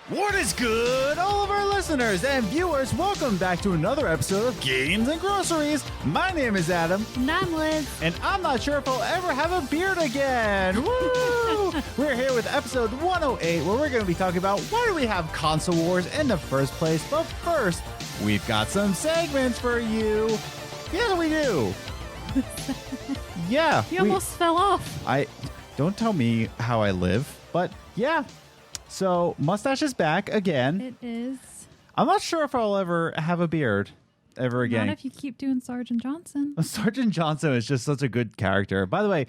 What is good, all of our listeners and viewers? Welcome back to another episode of Games and Groceries. My name is Adam. And I'm Liz. And I'm not sure if I'll ever have a beard again. Woo! We're here with episode 108, where we're going to be talking about why do we have console wars in the first place. But first, we've got some segments for you. Yeah, we do. Yeah. You almost fell off. Don't tell me how I live, but yeah. So, mustache is back again. It is. I'm not sure if I'll ever have a beard ever again. Not if you keep doing Sergeant Johnson. Sergeant Johnson is just such a good character. By the way,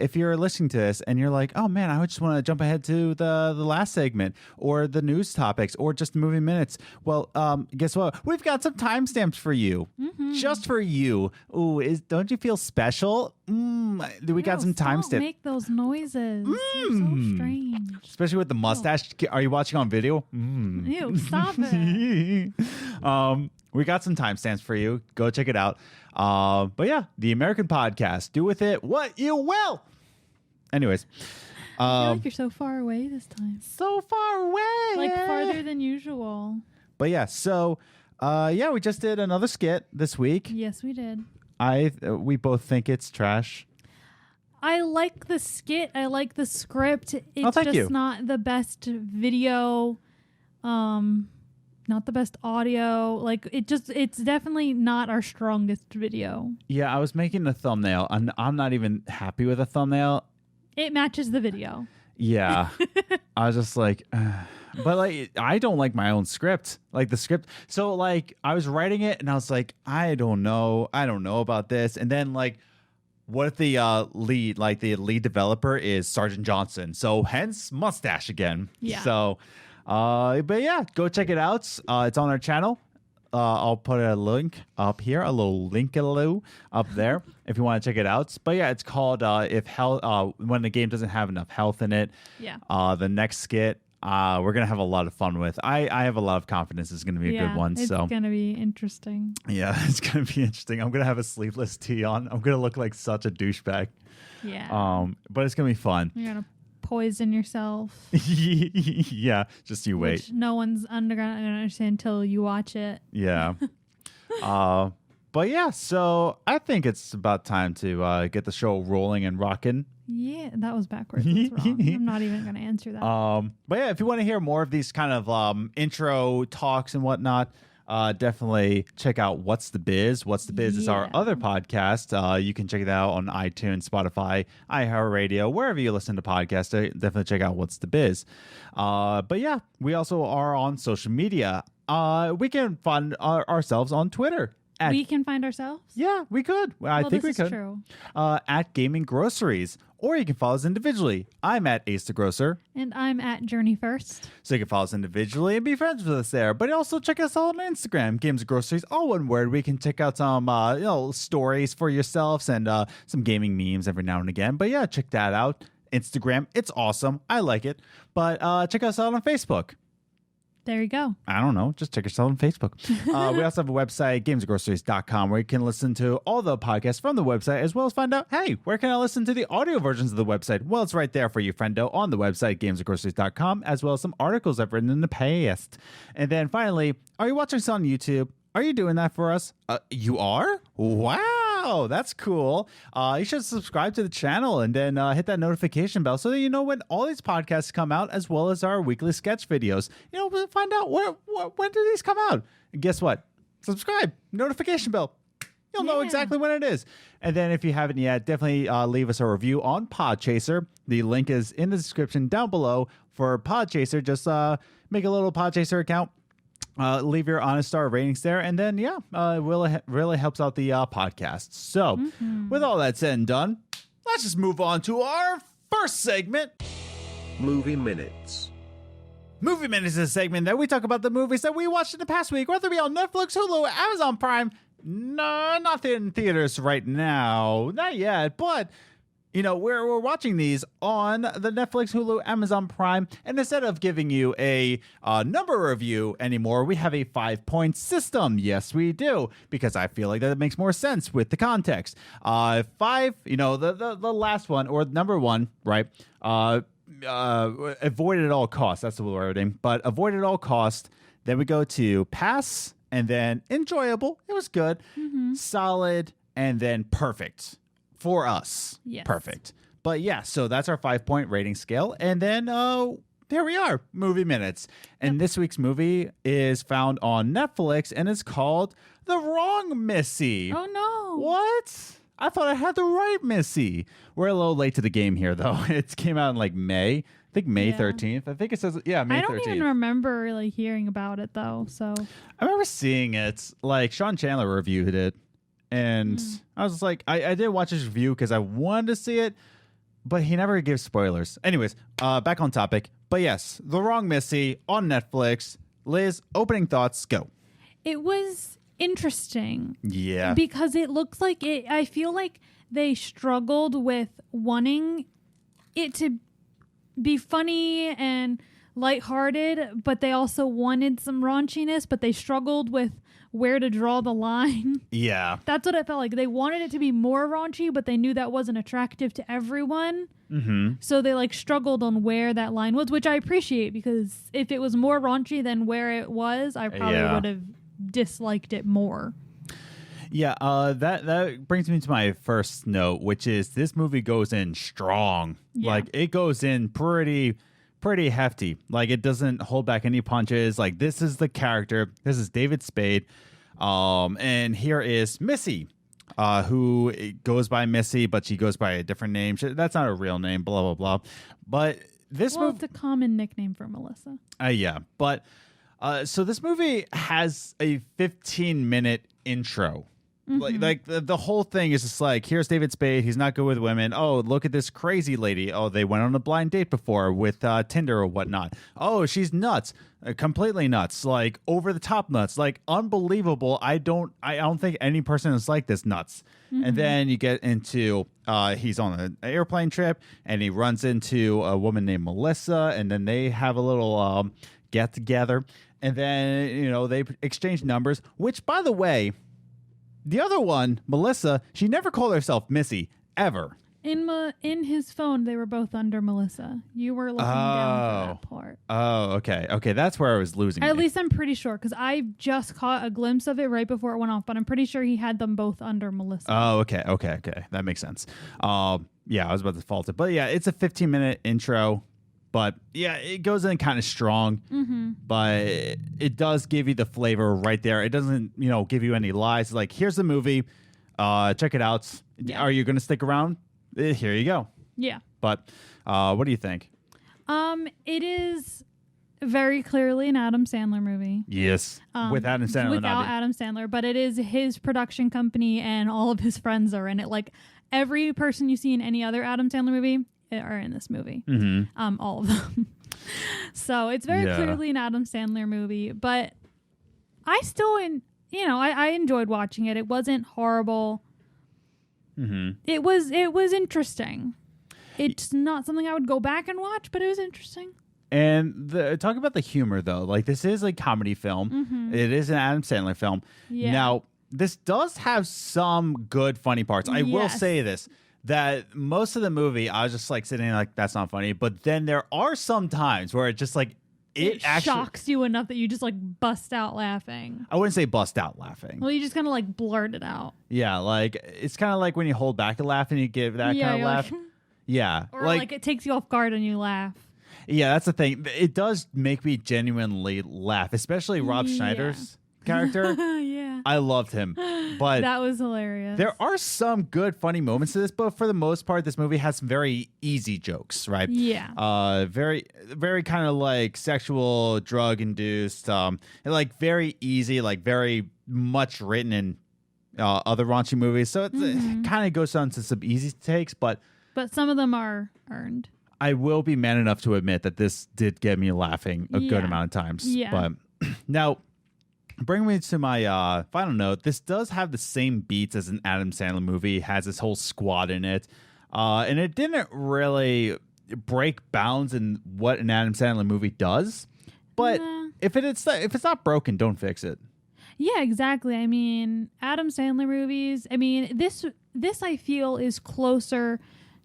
if you're listening to this and you're like, oh man, I just want to jump ahead to the last segment or the news topics or just movie minutes. Well, guess what? We've got some timestamps for you. Mm-hmm. Just for you. Ooh, don't you feel special? We got some timestamps. Make those noises. They're so strange. Especially with the mustache. Are you watching on video? Ew, stop it. We got some timestamps for you. Go check it out. But yeah, the American podcast. Do with it what you will. Anyways. I feel like you're so far away this time. So far away. Like farther than usual. But yeah, so we just did another skit this week. Yes, we did. We both think it's trash. I like the skit. I like the script. It's just not the best video. Not the best audio. Like it's definitely not our strongest video. Yeah, I was making a thumbnail and I'm not even happy with the thumbnail. It matches the video. Yeah. I was just like, but like, I don't like my own script, like the script. So like I was writing it and I was like, I don't know about this. And then like, what if the lead developer is Sergeant Johnson? So hence mustache again. Yeah. So, but yeah, go check it out. It's on our channel. I'll put a link up here, a little link-a-loo up there if you want to check it out. But yeah, it's called when the game doesn't have enough health in it. Yeah. The next skit, we're gonna have a lot of fun with. I have a lot of confidence it's gonna be a good one. It's gonna be interesting. Yeah, it's gonna be interesting. I'm gonna have a sleeveless tee on. I'm gonna look like such a douchebag. Yeah. But it's gonna be fun. You're gonna poison yourself. Yeah, just you wait. Which no one's gonna understand until you watch it. Yeah. But yeah, so I think it's about time to get the show rolling and rocking. Yeah, that was backwards. That's wrong. I'm not even going to answer that. But yeah, if you want to hear more of these kind of intro talks and whatnot, definitely check out What's the Biz. What's the Biz is our other podcast. You can check it out on iTunes, Spotify, iHeartRadio, wherever you listen to podcasts. Definitely check out What's the Biz. But yeah, we also are on social media. We can find ourselves on Twitter. We can find ourselves? Yeah, we could. I think we could. True. At Gaming Groceries. Or you can follow us individually. I'm at Ace the Grocer. And I'm at Journey First. So you can follow us individually and be friends with us there. But also check us out on Instagram, Games and Groceries, all one word. We can check out some stories for yourselves and some gaming memes every now and again. But yeah, check that out. Instagram, it's awesome. I like it. But check us out on Facebook. There you go. I don't know. Just check us out on Facebook. We also have a website, gamesandgroceries.com, where you can listen to all the podcasts from the website, as well as find out, hey, where can I listen to the audio versions of the website? Well, it's right there for you, friendo, on the website, gamesandgroceries.com, as well as some articles I've written in the past. And then finally, are you watching us on YouTube? Are you doing that for us? You are? Wow, that's cool. You should subscribe to the channel and then hit that notification bell so that you know when all these podcasts come out, as well as our weekly sketch videos. We'll find out when do these come out. And guess what? Subscribe, notification bell. You'll know exactly when it is. And then if you haven't yet, definitely leave us a review on Podchaser. The link is in the description down below for Podchaser. Just make a little Podchaser account. Leave your honest star ratings there, and then really helps out the podcast. So with all that said and done, let's just move on to our first segment, Movie Minutes. Movie Minutes is a segment that we talk about the movies that we watched in the past week, whether it be on Netflix, Hulu, Amazon Prime. No, not in theaters right now, not yet, but we're watching these on the Netflix, Hulu, Amazon Prime, and instead of giving you a number review anymore, we have a 5-point system. Yes, we do, because I feel like that makes more sense with the context. 5, the last one, or number one, right? avoid at all costs. That's the wording. But avoid at all costs. Then we go to pass, and then enjoyable. It was good. Solid, and then perfect for us. Yes. Perfect. But yeah, so that's our 5-point rating scale. And then there we are, Movie Minutes. And this week's movie is found on Netflix, and it's called The Wrong Missy. Oh, no. What? I thought I had the right Missy. We're a little late to the game here, though. It came out in like May. I think May 13th. I think it says, May 13th. I don't even remember like hearing about it, though. So I remember seeing it. Like Sean Chandler reviewed it. And I was like, I did watch his review because I wanted to see it, but he never gives spoilers. Anyways, back on topic. But yes, The Wrong Missy on Netflix. Liz, opening thoughts, go. it was interesting. Yeah. Because it looks like it, I feel like they struggled with wanting it to be funny and lighthearted, but they also wanted some raunchiness, but they struggled with where to draw the line. Yeah. That's what I felt like. They wanted it to be more raunchy, but they knew that wasn't attractive to everyone. Mm-hmm. So they like struggled on where that line was, which I appreciate, because if it was more raunchy than where it was, I probably would have disliked it more. Yeah, that brings me to my first note, which is this movie goes in strong. Yeah. Like, it goes in pretty hefty. Like, it doesn't hold back any punches. Like, this is the character. This is David Spade. And here is Missy, who goes by Missy, but she goes by a different name. That's not a real name, blah, blah, blah. But this movie... it's a common nickname for Melissa. Yeah, but... so this movie has a 15-minute intro. Mm-hmm. Like the whole thing is just like, here's David Spade. He's not good with women. Oh, look at this crazy lady. Oh, they went on a blind date before with Tinder or whatnot. Oh, she's nuts, completely nuts, like over the top nuts, like unbelievable. I don't think any person is like this nuts. Mm-hmm. And then you get into he's on an airplane trip and he runs into a woman named Melissa, and then they have a little get together, and then they exchange numbers. Which, by the way. The other one, Melissa, she never called herself Missy, ever. In his phone, they were both under Melissa. You were looking down for that part. Oh, okay. Okay, that's where I was losing At least I'm pretty sure, because I just caught a glimpse of it right before it went off, but I'm pretty sure he had them both under Melissa. Oh, okay. That makes sense. Yeah, I was about to fault it. But yeah, it's a 15-minute intro. But yeah, it goes in kind of strong, but it does give you the flavor right there. It doesn't, give you any lies. Like, here's the movie. Check it out. Yeah. Are you going to stick around? Here you go. Yeah. But what do you think? It is very clearly an Adam Sandler movie. Yes. With Adam Sandler. Without Adam Sandler, but it is his production company and all of his friends are in it. Like, every person you see in any other Adam Sandler movie are in this movie. Mm-hmm. All of them. So it's very clearly an Adam Sandler movie, but I still I enjoyed watching it. It wasn't horrible. Mm-hmm. It was interesting. It's not something I would go back and watch, but it was interesting. And talk about the humor, though. Like, this is a comedy film. Mm-hmm. It is an Adam Sandler film. Yeah. Now, this does have some good funny parts. I will say this. That most of the movie, I was just like sitting there like, that's not funny. But then there are some times where it just like, it actually shocks you enough that you just like bust out laughing. I wouldn't say bust out laughing. Well, you just kind of like blurt it out. Yeah, like it's kind of like when you hold back a laugh and you give that kind of laugh. Yeah. Or like it takes you off guard and you laugh. Yeah, that's the thing. It does make me genuinely laugh, especially Rob Schneider's character. Yeah. I loved him. But that was hilarious. There are some good funny moments to this, but for the most part, this movie has some very easy jokes, right? Yeah. Very, very kind of like sexual, drug induced, and like very easy, like very much written in other raunchy movies. So it kind of goes on to some easy takes, but some of them are earned. I will be man enough to admit that this did get me laughing a good amount of times. Yeah. But now, bring me to my final note. This does have the same beats as an Adam Sandler movie. It has this whole squad in it. And it didn't really break bounds in what an Adam Sandler movie does. But if it's not broken, don't fix it. Yeah, exactly. I mean, Adam Sandler movies, this I feel is closer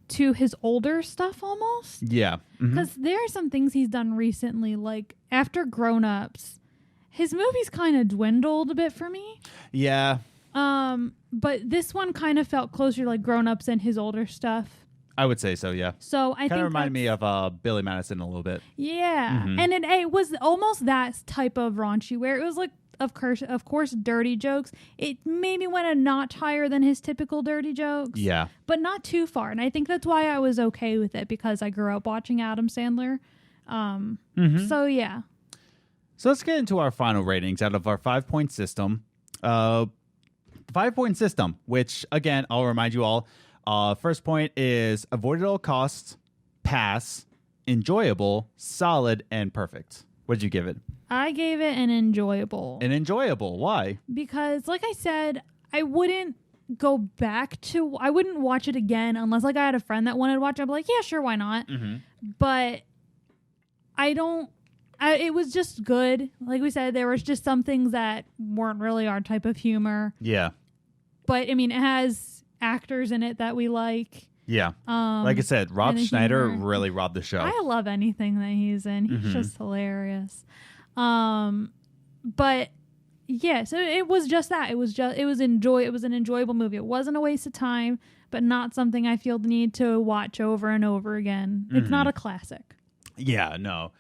to his older stuff almost. Yeah. Mhm. Because there are some things he's done recently, like after Grown Ups, his movies kind of dwindled a bit for me. Yeah. But this one kind of felt closer to like Grown Ups and his older stuff. I would say so, yeah. So I think kind of reminded me of Billy Madison a little bit. Yeah. Mhm. And it was almost that type of raunchy where it was like, of course, dirty jokes. It maybe went a notch higher than his typical dirty jokes. Yeah. But not too far. And I think that's why I was okay with it, because I grew up watching Adam Sandler. So, yeah. So let's get into our final ratings out of our 5-point system. 5-point system, which, again, I'll remind you all. First point is avoid at all costs, pass, enjoyable, solid, and perfect. What did you give it? I gave it an enjoyable. An enjoyable. Why? Because, like I said, I wouldn't I wouldn't watch it again unless like I had a friend that wanted to watch it. I'd be like, yeah, sure, why not? Mm-hmm. But it was just good. Like we said, there was just some things that weren't really our type of humor. Yeah. But, I mean, it has actors in it that we like. Yeah. Like I said, Rob and the Schneider humor. really robbed the show. I love anything that he's in. He's just hilarious. But yeah, so it was just that. It was an enjoyable movie. It wasn't a waste of time, but not something I feel the need to watch over and over again. It's not a classic. Yeah, no.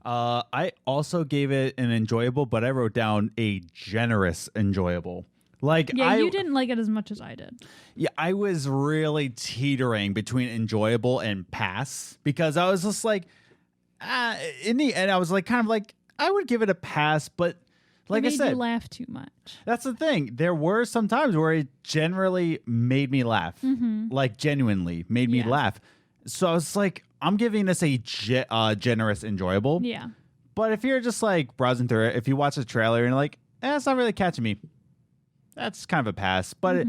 I also gave it an enjoyable, but I wrote down a generous enjoyable. Like, Yeah, you didn't like it as much as I did. Yeah, I was really teetering between enjoyable and pass because I was just like, in the end, I was like, kind of like, I would give it a pass, but like it I made said, you laugh too much. that's the thing. There were some times where it generally made me laugh, like genuinely made me Yeah. laugh. So I was like, I'm giving this a generous enjoyable. Yeah. But if you're just like browsing through it, if you watch the trailer and you're like, it's not really catching me, that's kind of a pass. But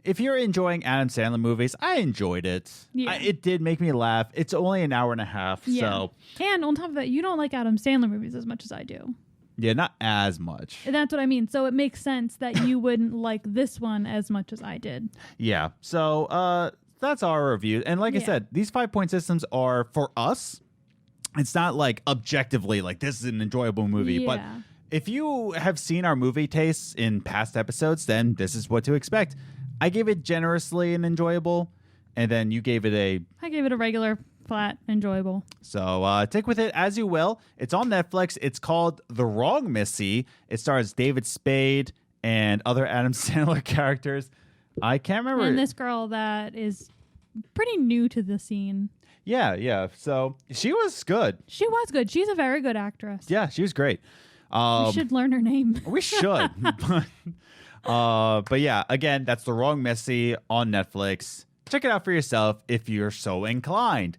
if you're enjoying Adam Sandler movies, I enjoyed it. Yeah. It did make me laugh. It's only an hour and a half. Yeah. So, And on top of that, you don't like Adam Sandler movies as much as I do. yeah, not as much. And that's what I mean. So it makes sense that you wouldn't like this one as much as I did. Yeah. So that's our review. And like I Yeah. said, these 5-point systems are for us. It's not like objectively like this is an enjoyable movie. But Yeah. if you have seen our movie tastes in past episodes, then this is what to expect. I gave it generously and enjoyable. And then you gave it I gave it a regular, flat, enjoyable. So take with it as you will. It's on Netflix. It's called The Wrong Missy. It stars David Spade and other Adam Sandler characters. I can't remember. And this girl that is pretty new to the scene. Yeah. So she was good. She was good. She's a very good actress. Yeah, she was great. We should learn her name. We should. But yeah, again, that's The Wrong Missy on Netflix. Check it out for yourself if you're so inclined.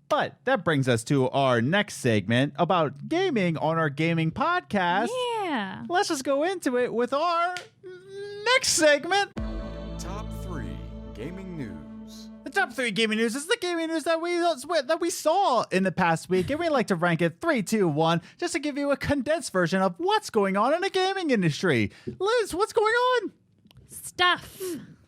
But that brings us to our next segment about gaming on our gaming podcast. Yeah. Let's just go into it with our next segment. Top 3 Gaming News. The top 3 gaming news is the gaming news that we saw in the past week, and we like to rank it 3, 2, 1, just to give you a condensed version of what's going on in the gaming industry. Liz, what's going on? Stuff.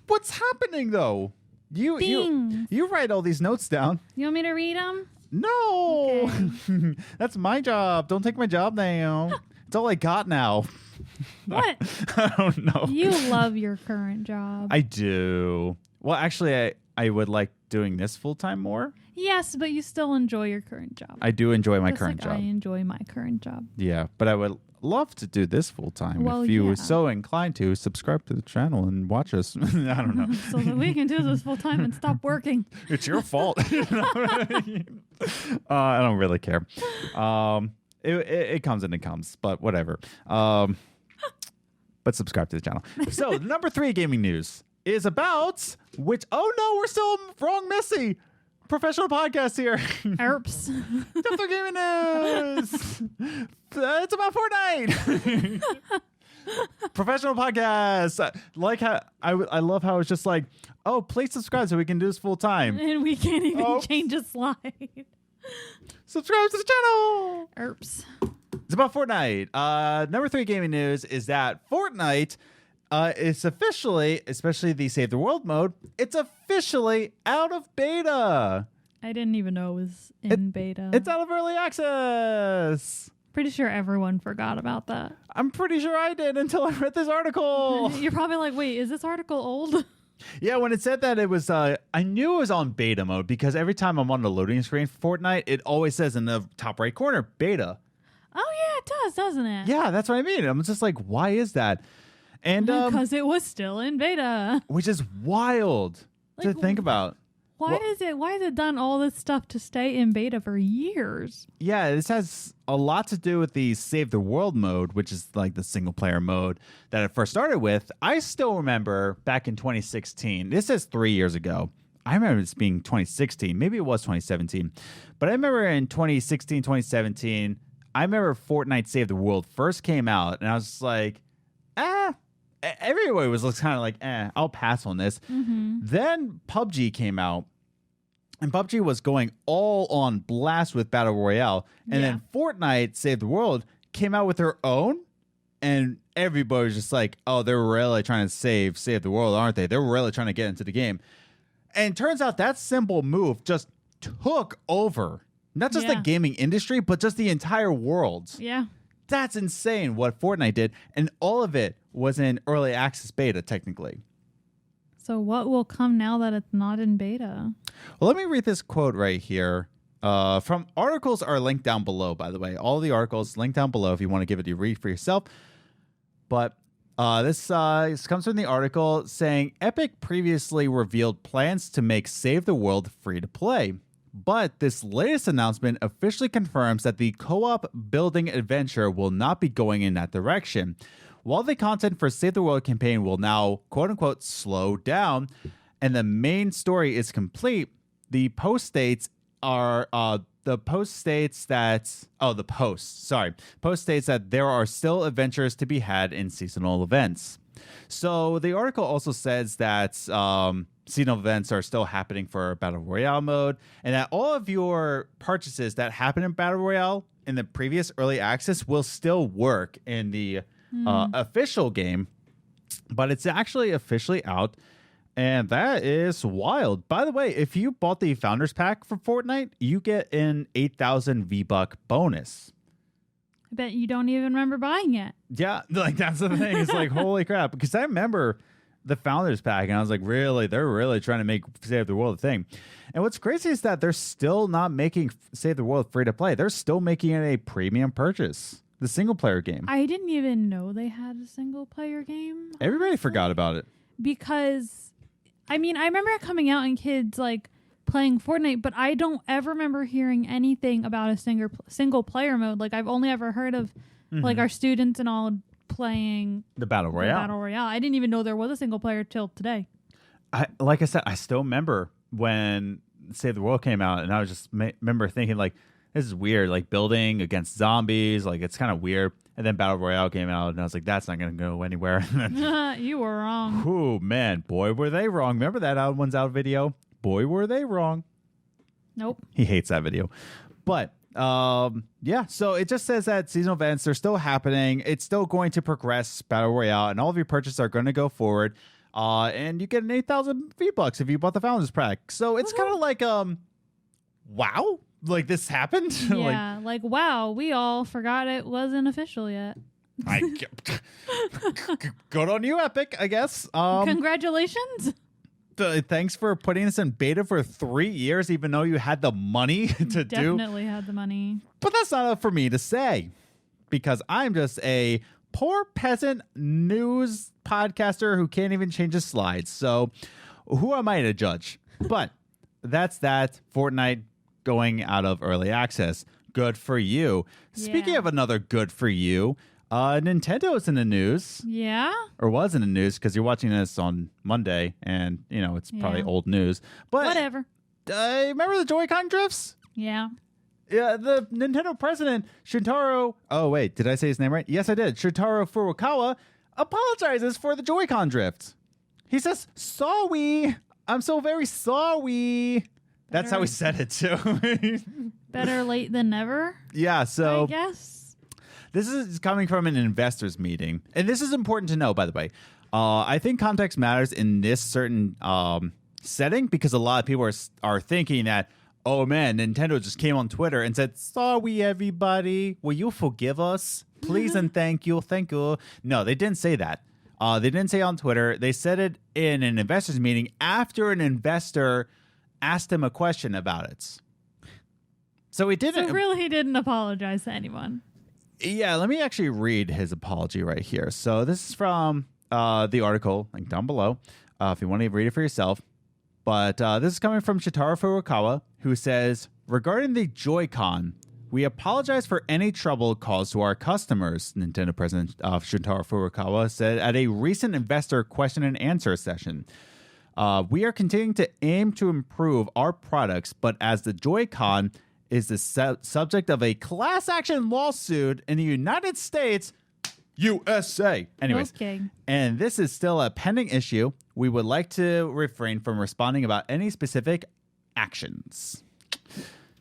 What's happening though? You Things. you write all these notes down. You want me to read them? No, Okay. that's my job. Don't take my job now. It's all I got now. What? I don't know. You love your current job. I do. Well, actually, I would like doing this full time more. Yes, but you still enjoy your current job. I do enjoy my Just current like I job. enjoy my current job. Yeah, but I would love to do this full time. Well, If you yeah. were so inclined to, subscribe to the channel and watch us. I don't know. So that we can do this full time and stop working. It's your fault. I don't really care. It comes and it comes, but whatever. But subscribe to the channel. So number 3 gaming news is about which. Oh no, we're still Wrong Missy. Professional podcast here. Erps. Top 3 gaming news. It's about Fortnite. Professional podcast. Like how I love how it's just like, oh, please subscribe so we can do this full time. And we can't even Oh. change a slide. Subscribe to the channel. Erps. It's about Fortnite. Number 3 gaming news is that Fortnite It's officially, especially the Save the World mode, it's officially out of beta. I didn't even know it was in beta. It's out of early access. Pretty sure everyone forgot about that. I'm pretty sure I did until I read this article. You're probably like, wait, is this article old? Yeah, when it said that it was, I knew it was on beta mode because every time I'm on the loading screen for Fortnite, it always says in the top right corner, beta. Oh, yeah, it does, doesn't it? Yeah, that's what I mean. I'm just like, why is that? And Because it was still in beta. which is wild to Like, think about. Why has it done all this stuff to stay in beta for years? Yeah, this has a lot to do with the Save the World mode, which is like the single player mode that it first started with. I still remember back in 2016. This is 3 years ago. I remember this being 2016. Maybe it was 2017. But I remember in 2016, 2017, I remember Fortnite Save the World first came out, and I was just like, everybody was kind of like, I'll pass on this. Mm-hmm. Then PUBG came out, and PUBG was going all on blast with Battle Royale. And then Fortnite Save the World came out with their own, and everybody was just like, oh, they're really trying to save the world, aren't they? They're really trying to get into the game. And it turns out that simple move just took over. Not just the gaming industry, but just the entire world. Yeah. That's insane what Fortnite did. And all of it was in early access beta, technically. So what will come now that it's not in beta? Well, let me read this quote right here. From articles are linked down below, by the way. All the articles linked down below if you want to give it a read for yourself. But this comes from the article saying Epic previously revealed plans to make Save the World free to play. But this latest announcement officially confirms that the co-op building adventure will not be going in that direction. While the content for Save the World campaign will now, quote-unquote, slow down, and the main story is complete, the post states that there are still adventures to be had in seasonal events. So the article also says that seasonal events are still happening for Battle Royale mode, and that all of your purchases that happen in Battle Royale in the previous early access will still work in the official game, but it's actually officially out, and that is wild. By the way, if you bought the Founders Pack for Fortnite, you get an 8,000 V-Buck bonus. I bet you don't even remember buying it. Yeah, like that's the thing. It's like, holy crap. Because I remember the Founders Pack, and I was like, really? They're really trying to make Save the World a thing. And what's crazy is that they're still not making Save the World free to play. They're still making it a premium purchase. The single player game. I didn't even know they had a single player game. Everybody forgot about it. Because, I mean, I remember it coming out and kids like playing Fortnite, but I don't ever remember hearing anything about a single player mode. Like I've only ever heard of like our students and all playing the Battle Royale. I didn't even know there was a single player till today. Like I said, I still remember when Save the World came out, and I was just remember thinking like, this is weird, like building against zombies, like it's kind of weird. And then Battle Royale came out, and I was like, that's not going to go anywhere. You were wrong. Oh, man, boy, were they wrong. Remember that Out One's Out video? Boy, were they wrong. Nope. He hates that video. But, yeah, so it just says that seasonal events are still happening. It's still going to progress Battle Royale, and all of your purchases are going to go forward. And you get an 8,000 V-Bucks if you bought the Founders Pack. So it's kind of like, wow. Like this happened? Yeah, like wow, we all forgot it wasn't official yet. Good on you, Epic, I guess. Congratulations. Thanks for putting this in beta for 3 years, even though you had the money to do. Definitely had the money. But that's not up for me to say, because I'm just a poor peasant news podcaster who can't even change his slides. So who am I to judge? But that's that. Fortnite going out of early access. Good for you. Yeah. Speaking of another good for you, Nintendo is in the news. Yeah? Or was in the news, because you're watching this on Monday, and, you know, it's probably old news. But whatever. Remember the JoyCon drifts? Yeah. Yeah, the Nintendo president, Shintaro... Oh, wait, did I say his name right? Yes, I did. Shintaro Furukawa apologizes for the JoyCon drift. He says, sorry. I'm so very sorry. That's how he said it, too. Better late than never? Yeah, so... I guess. This is coming from an investors meeting. And this is important to know, by the way. I think context matters in this certain setting because a lot of people are thinking that, oh man, Nintendo just came on Twitter and said, sorry, everybody. Will you forgive us? Please and thank you. Thank you. No, they didn't say that. They didn't say it on Twitter. They said it in an investors meeting after an investor asked him a question about it. So he didn't. So really, he didn't apologize to anyone. Yeah, let me actually read his apology right here. So this is from the article, link down below, if you want to read it for yourself. But this is coming from Shintaro Furukawa, who says, regarding the Joy-Con, we apologize for any trouble caused to our customers, Nintendo President Shintaro Furukawa said at a recent investor question and answer session. We are continuing to aim to improve our products, but as the Joy-Con is the subject of a class action lawsuit in the United States, USA. Anyways, okay. And this is still a pending issue. We would like to refrain from responding about any specific actions.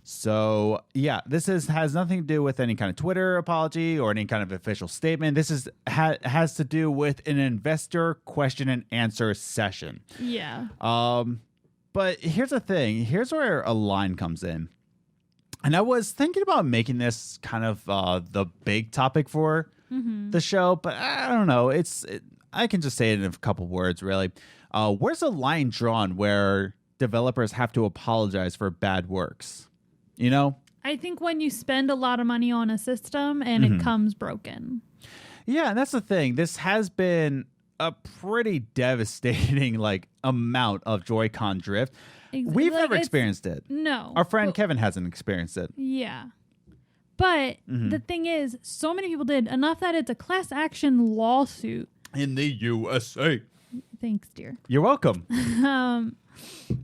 So, yeah, this has nothing to do with any kind of Twitter apology or any kind of official statement. This has to do with an investor question and answer session. Yeah. But here's the thing. Here's where a line comes in. And I was thinking about making this kind of the big topic for the show, but I don't know. I can just say it in a couple words, really. Where's the line drawn where developers have to apologize for bad works? You know? I think when you spend a lot of money on a system and it comes broken. Yeah, and that's the thing. This has been a pretty devastating amount of Joy-Con drift. We've never experienced it. No. Our friend Kevin hasn't experienced it. Yeah. But the thing is, so many people did, enough that it's a class action lawsuit. In the USA. Thanks, dear. You're welcome.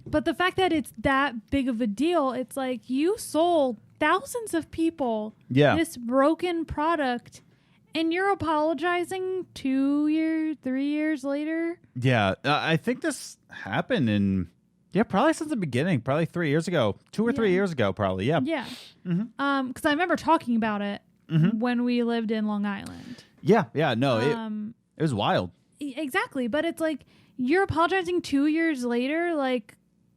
But the fact that it's that big of a deal, it's like you sold thousands of people this broken product and you're apologizing 2 years, 3 years later. Yeah, I think this happened in, probably since the beginning, probably 3 years ago, 2 or 3 years ago, probably. Yeah. Yeah. Because I remember talking about it when we lived in Long Island. Yeah. No, it was wild. Exactly. But it's like, you're apologizing 2 years later.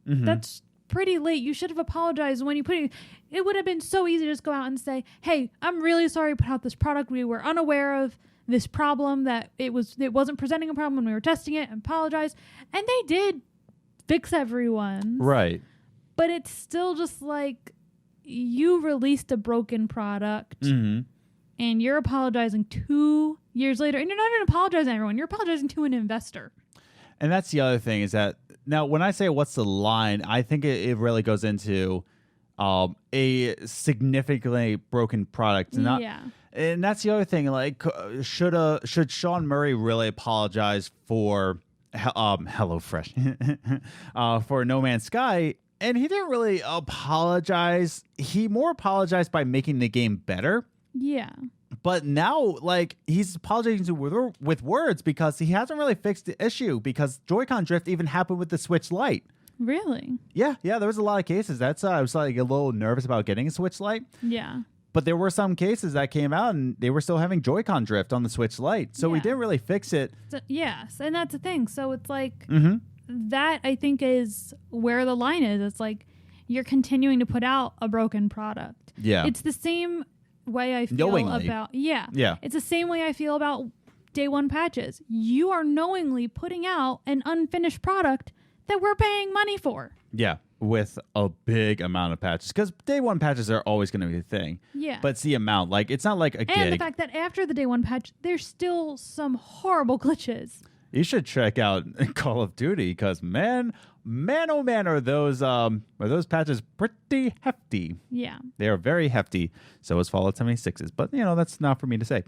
That's pretty late. You should have apologized when you put it. It would have been so easy to just go out and say, hey, I'm really sorry we put out this product. We were unaware of this problem, that it wasn't presenting a problem when we were testing it, and apologize. And they did fix everyone. Right. But it's still just like, you released a broken product and you're apologizing 2 years later. And you're not even apologizing to everyone. You're apologizing to an investor. And that's the other thing is that now when I say what's the line, I think it really goes into a significantly broken product. And that's the other thing. Should Sean Murray really apologize for HelloFresh for No Man's Sky? And he didn't really apologize. He more apologized by making the game better. Yeah. But now, he's apologizing with words because he hasn't really fixed the issue, because Joy-Con drift even happened with the Switch Lite. Really? Yeah, there was a lot of cases. That's I was a little nervous about getting a Switch Lite. Yeah. But there were some cases that came out and they were still having Joy-Con drift on the Switch Lite. So we didn't really fix it. So, yes, and that's the thing. So it's that I think is where the line is. It's like you're continuing to put out a broken product. Yeah. It's the same way I feel about it's the same way I feel about day one patches. You are knowingly putting out an unfinished product that we're paying money for. Yeah, with a big amount of patches, because day one patches are always going to be a thing. Yeah, but it's the amount. It's not like a gig. And the fact that after the day one patch, there's still some horrible glitches. You should check out Call of Duty, because man, oh man, are those patches pretty hefty. Yeah. They are very hefty. So is Fallout 76's. But, that's not for me to say.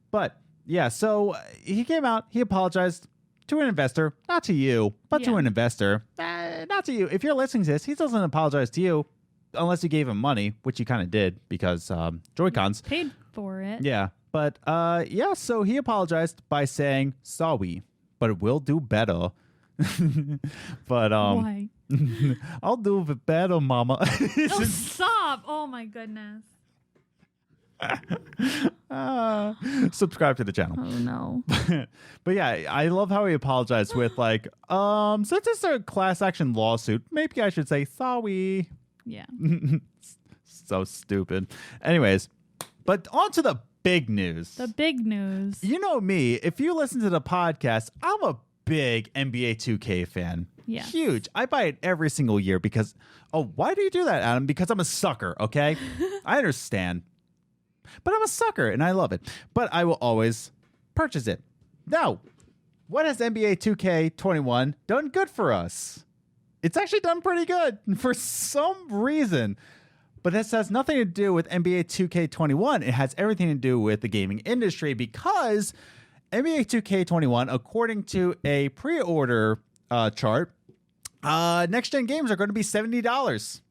But, yeah, so he came out. He apologized to an investor. Not to you, but to an investor. Not to you. If you're listening to this, he doesn't apologize to you unless you gave him money, which you kind of did, because Joy-Cons. Paid for it. Yeah. But, so he apologized by saying, sorry, but we'll do better. But why? I'll do better, mama. Oh, stop. Oh my goodness. Subscribe to the channel. Oh no. But yeah, I love how he apologized with like, since it's a class action lawsuit, maybe I should say sorry. Yeah. So stupid. Anyways, but on to the big news. The big news. You know me, if you listen to the podcast, I'm a big NBA 2K fan. Yeah. Huge. I buy it every single year because, why do you do that, Adam? Because I'm a sucker, okay? I understand. But I'm a sucker and I love it. But I will always purchase it. Now, what has NBA 2K21 done good for us? It's actually done pretty good for some reason. But this has nothing to do with NBA 2K21. It has everything to do with the gaming industry because NBA 2K21, according to a pre-order chart, next-gen games are going to be $70.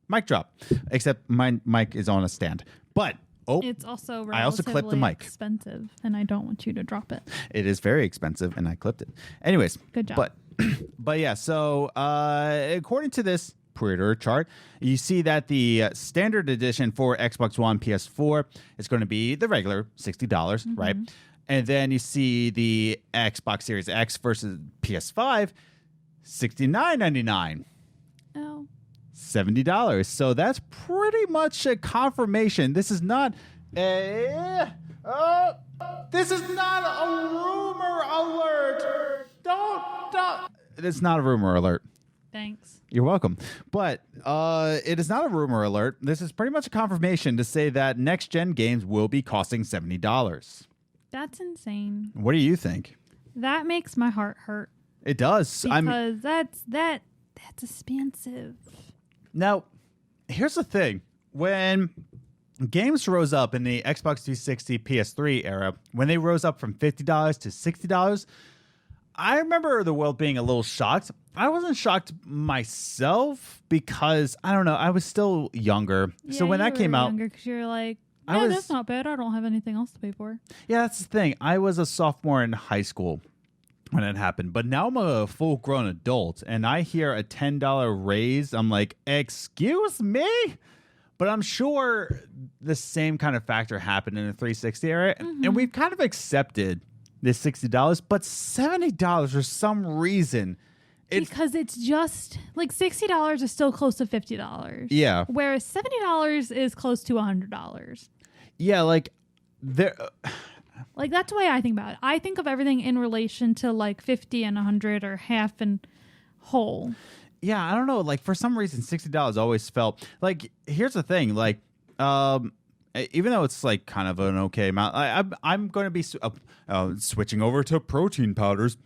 Mic drop. Except my mic is on a stand. But, it's also relatively I also clipped the mic. expensive, and I don't want you to drop it. It is very expensive, and I clipped it. Anyways. Good job. But yeah, so according to this pre-order chart, you see that the standard edition for Xbox One, PS4 is going to be the regular $60, right? And then you see the Xbox Series X versus PS5, $69.99. Oh. $70. So that's pretty much a confirmation. This is not this is not a rumor alert. Don't. It's not a rumor alert. Thanks. You're welcome. But it is not a rumor alert. This is pretty much a confirmation to say that next-gen games will be costing $70. That's insane. What do you think? That makes my heart hurt. It does. Because that's expensive. Now, here's the thing. When games rose up in the Xbox 360 PS3 era, when they rose up from $50 to $60, I remember the world being a little shocked. I wasn't shocked myself because, I don't know, I was still younger. Yeah, so when that came out, because you're like, that's not bad. I don't have anything else to pay for. Yeah, that's the thing. I was a sophomore in high school when it happened, but now I'm a full-grown adult, and I hear a $10 raise. I'm like, excuse me? But I'm sure the same kind of factor happened in the 360 era, and we've kind of accepted this $60, but $70 for some reason. Because it's just like $60 is still close to $50. Yeah. Whereas $70 is close to $100. Yeah, like there. Like that's the way I think about it. I think of everything in relation to like 50 and 100 or half and whole. Yeah, I don't know. Like for some reason, $60 always felt like. Here's the thing. Like, even though it's like kind of an okay amount, I'm going to be switching over to protein powders,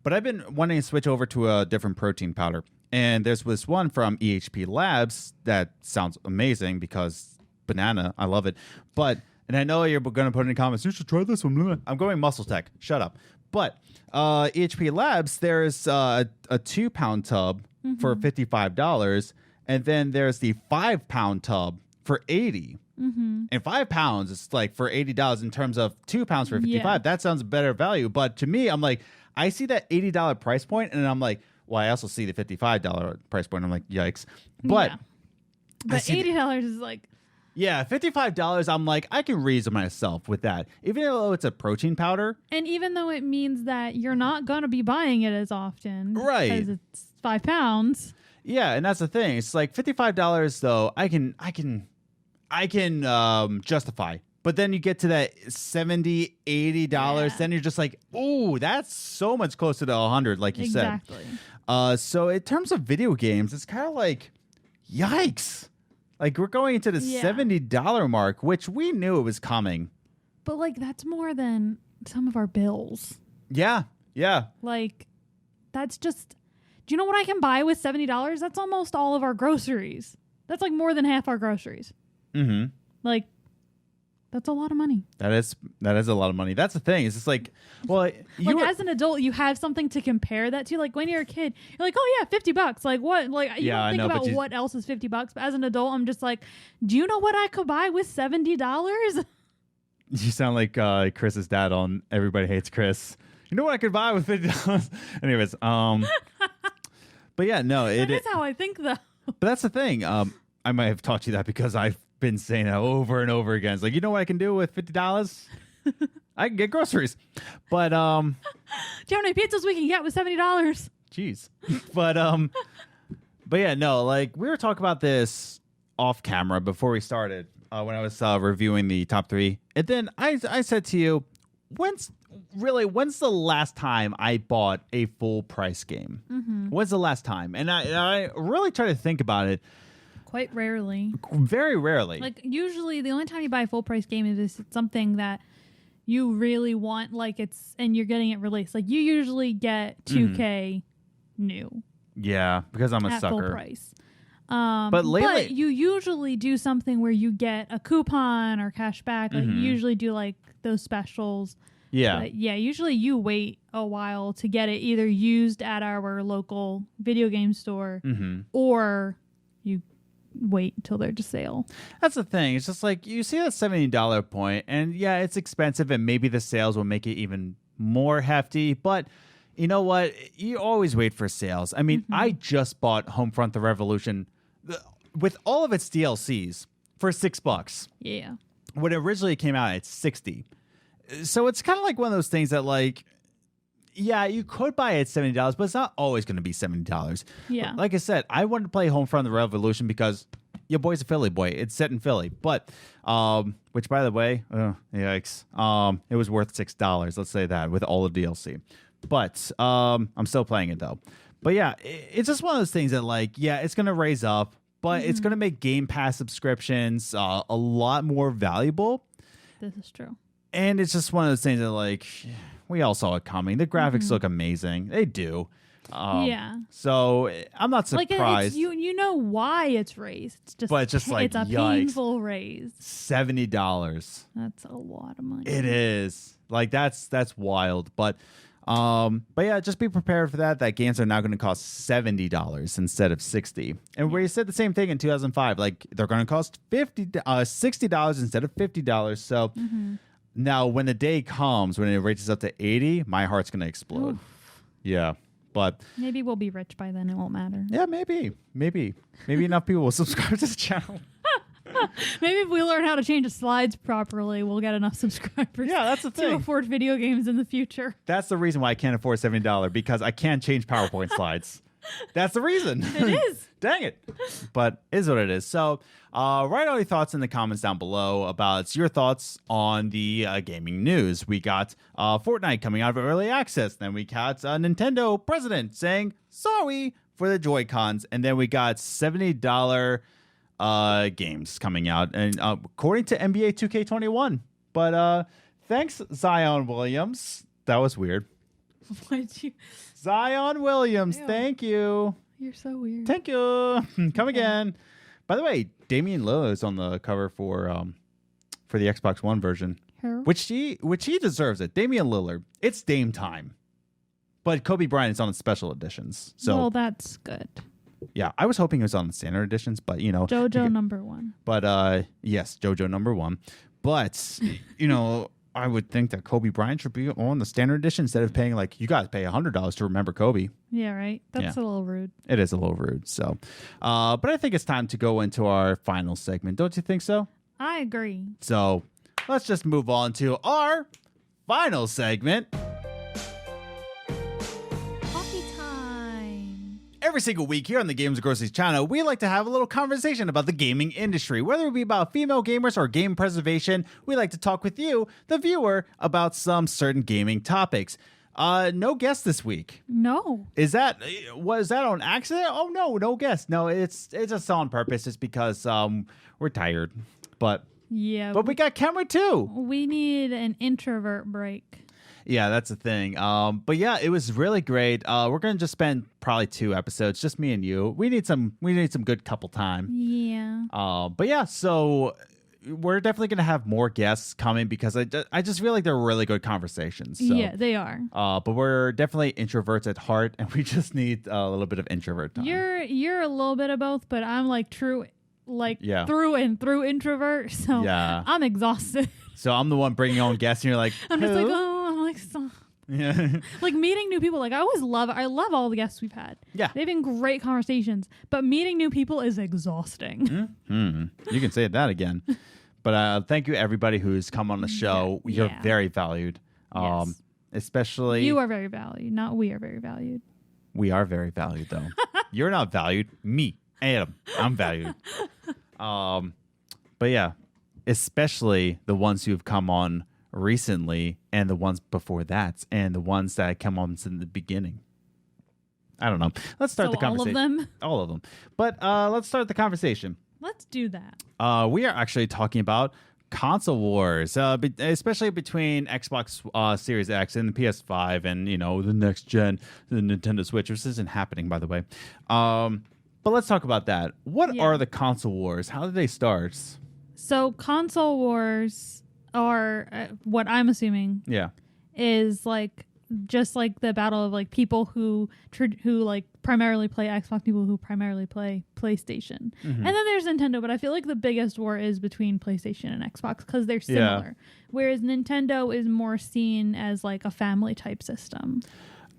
but I've been wanting to switch over to a different protein powder. And there's this one from EHP Labs that sounds amazing because banana, I love it. And I know you're going to put in the comments, you should try this one. I'm going Muscle Tech. Shut up. But EHP Labs, there's a 2-pound tub for $55, and then there's the 5-pound tub for $80. And 5 pounds is like for $80 in terms of 2 pounds for $55. Yeah. That sounds better value. But to me, I'm like, I see that $80 price point, and I'm like, well, I also see the $55 price point. I'm like, yikes. But $80 is like. Yeah, $55, I'm like, I can reason myself with that. Even though it's a protein powder. And even though it means that you're not going to be buying it as often. Right. Because it's 5 pounds. Yeah, and that's the thing. It's like $55, though, I can justify. But then you get to that $70, $80, then you're just like, ooh, that's so much closer to $100, like you said. Exactly. So in terms of video games, it's kind of like, yikes. Like, we're going into the $70 mark, which we knew it was coming. But, like, that's more than some of our bills. Yeah, yeah. Like, that's just... Do you know what I can buy with $70? That's almost all of our groceries. That's, like, more than half our groceries. Mm-hmm. Like, that's a lot of money. That is a lot of money. That's the thing. It's just like, well, as an adult, you have something to compare that to. Like when you're a kid, you're like, oh yeah, $50. Like what? Like you don't think about what else is $50. But as an adult, I'm just like, do you know what I could buy with $70? You sound like Chris's dad on Everybody Hates Chris. You know what I could buy with $50? Anyways, but yeah, no, that is how I think though. But that's the thing. I might have taught you that because I've been saying that over and over again. It's like, you know what I can do with $50? I can get groceries. But Do you know how many pizzas we can get with $70? jeez. But yeah, no, like we were talking about this off camera before we started when I was reviewing the top 3. And then I said to you, when's the last time I bought a full price game? Mm-hmm. When's the last time? And I really try to think about it. Quite rarely. Very rarely. Like usually the only time you buy a full price game is if it's something that you really want, like and you're getting it released. Like you usually get 2K new. Yeah, because I'm a at sucker. Full price. But lately, but you usually do something where you get a coupon or cash back. Like you usually do like those specials. Yeah. But yeah, usually you wait a while to get it either used at our local video game store or you wait until they're to sale. That's the thing. It's just like you see that $70 point, and yeah, it's expensive, and maybe the sales will make it even more hefty, but you know what? You always wait for sales. I mean, I just bought Homefront: The Revolution with all of its DLCs for $6. Yeah. When it originally came out, it's $60. So it's kind of like one of those things that, like, yeah, you could buy it at $70, but it's not always going to be $70. Yeah. Like I said, I wanted to play Homefront: The Revolution because your boy's a Philly boy. It's set in Philly, but which, by the way, yikes, it was worth $6. Let's say that with all the DLC. But I'm still playing it though. But yeah, it's just one of those things that, like, yeah, it's going to raise up, but it's going to make Game Pass subscriptions a lot more valuable. This is true. And it's just one of those things that, like, we all saw it coming. The graphics look amazing. They do. Yeah. So I'm not surprised. Like you know why it's raised. It's just, but it's just like, it's a yikes. painful raise. $70. That's a lot of money. It is. Like, that's wild. But yeah, just be prepared for that. That games are now going to cost $70 instead of $60. And where you said the same thing in 2005, like they're going to cost $60 instead of $50. So now when the day comes when it raises up to $80, my heart's going to explode. Oof. Yeah. But maybe we'll be rich by then. It won't matter. Yeah, maybe enough people will subscribe to the channel. Maybe if we learn how to change the slides properly, we'll get enough subscribers. Yeah, that's the thing. To afford video games in the future. That's the reason why I can't afford $70, because I can't change PowerPoint slides. That's the reason. It is. Dang it. But it is what it is. So write all your thoughts in the comments down below about your thoughts on the gaming news. We got Fortnite coming out of early access. Then we got Nintendo president saying sorry for the Joy-Cons. And then we got $70 games coming out, and according to NBA 2K21. But thanks, Zion Williams. That was weird. Why'd you? Zion Williams, Ew. Thank you. You're so weird. Thank you. Come again. By the way, Damian Lillard is on the cover for the Xbox One version, which he deserves it. Damian Lillard. It's Dame time. But Kobe Bryant is on the special editions. So well, that's good. Yeah, I was hoping it was on the standard editions, but you know, JoJo number 1. But yes, JoJo number 1. But you know, I would think that Kobe Bryant should be on the standard edition instead of paying, like, you guys pay $100 to remember Kobe. Yeah, right. That's a little rude. It is a little rude. So, but I think it's time to go into our final segment. Don't you think so? I agree. So let's just move on to our final segment. Every single week here on the Games and Groceries channel, we like to have a little conversation about the gaming industry. Whether it be about female gamers or game preservation, we like to talk with you, the viewer, about some certain gaming topics. No guest this week. No. Was that on accident? Oh, no guest. No, it's just on purpose. It's because we're tired. But we got camera too. We need an introvert break. Yeah, that's the thing. But yeah, it was really great. We're gonna just spend probably 2 episodes, just me and you. We need some good couple time. Yeah. But yeah, so we're definitely gonna have more guests coming because I just feel like they're really good conversations. So, yeah, they are. But we're definitely introverts at heart, and we just need a little bit of introvert time. You're a little bit of both, but I'm like through and through introvert. So yeah. I'm exhausted. So I'm the one bringing on guests, and you're like, I'm just like, oh, I'm like, Yeah. Like meeting new people. Like I love all the guests we've had. Yeah. They've been great conversations, but meeting new people is exhausting. You can say that again. But thank you everybody who's come on the show. You're very valued. Yes. Especially You are very valued, not we are very valued. we are very valued though. You're not valued. Me, Adam, I'm valued. But yeah, especially the ones who've come on recently and the ones before that and the ones that come on since the beginning. I don't know. Let's start the conversation. All of them? All of them. But let's start the conversation. Let's do that. We are actually talking about console wars, especially between Xbox Series X and the PS5 and, the next gen, the Nintendo Switch, which isn't happening, by the way. But let's talk about that. What are the console wars? How did they start? So console wars are what I'm assuming is like just like the battle of like people who like primarily play Xbox, people who primarily play PlayStation. And then there's Nintendo, but I feel like the biggest war is between PlayStation and Xbox because they're similar. Whereas Nintendo is more seen as like a family type system.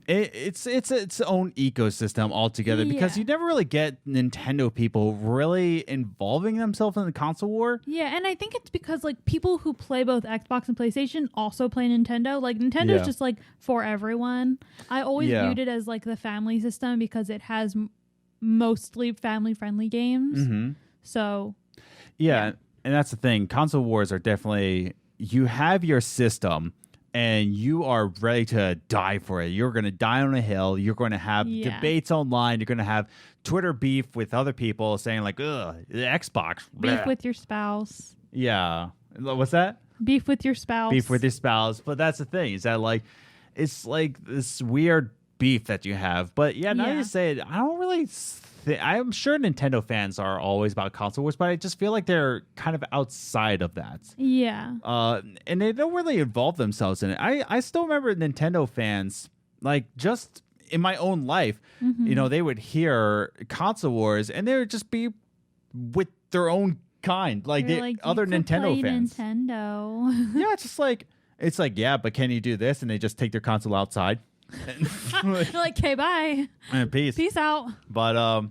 It's its own ecosystem altogether because you never really get Nintendo people really involving themselves in the console war. Yeah, and I think it's because like people who play both Xbox and PlayStation also play Nintendo. Like Nintendo's just like for everyone. I always viewed it as like the family system because it has mostly family friendly games. So and that's the thing. Console wars are definitely, you have your system and you are ready to die for it. You're going to die on a hill. You're going to have debates online. You're going to have Twitter beef with other people saying like, ugh, the Xbox. Beef with your spouse. Yeah. What's that? Beef with your spouse. Beef with your spouse. But that's the thing is that like, it's like this weird beef that you have. But now you say it, I don't really I'm sure Nintendo fans are always about console wars, but I just feel like they're kind of outside of that. Yeah. And they don't really involve themselves in it. I still remember Nintendo fans, like just in my own life, they would hear console wars and they would just be with their own kind, like other Nintendo fans. Nintendo. Yeah, it's like, yeah, but can you do this? And they just take their console outside. Like, okay, bye. Peace out. But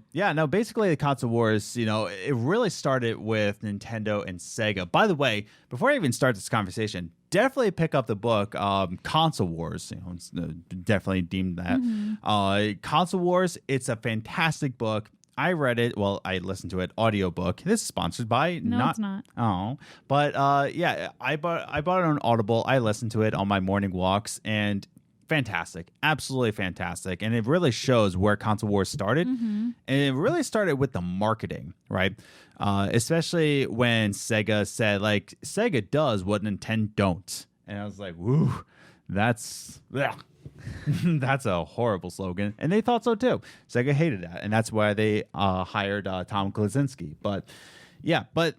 basically the console wars, it really started with Nintendo and Sega. By the way, before I even start this conversation, definitely pick up the book Console Wars. It's definitely deemed that. Console Wars, it's a fantastic book. I read it. Well, I listened to it audiobook. This is sponsored by it's not. Oh, but I bought it on Audible. I listened to it on my morning walks and fantastic, absolutely fantastic, and it really shows where console wars started, and it really started with the marketing, right? Especially when Sega said, like, Sega does what Nintendo don't, and I was like, woo, that's that's a horrible slogan, and they thought so too. Sega hated that, and that's why they hired Tom Klaczynski. But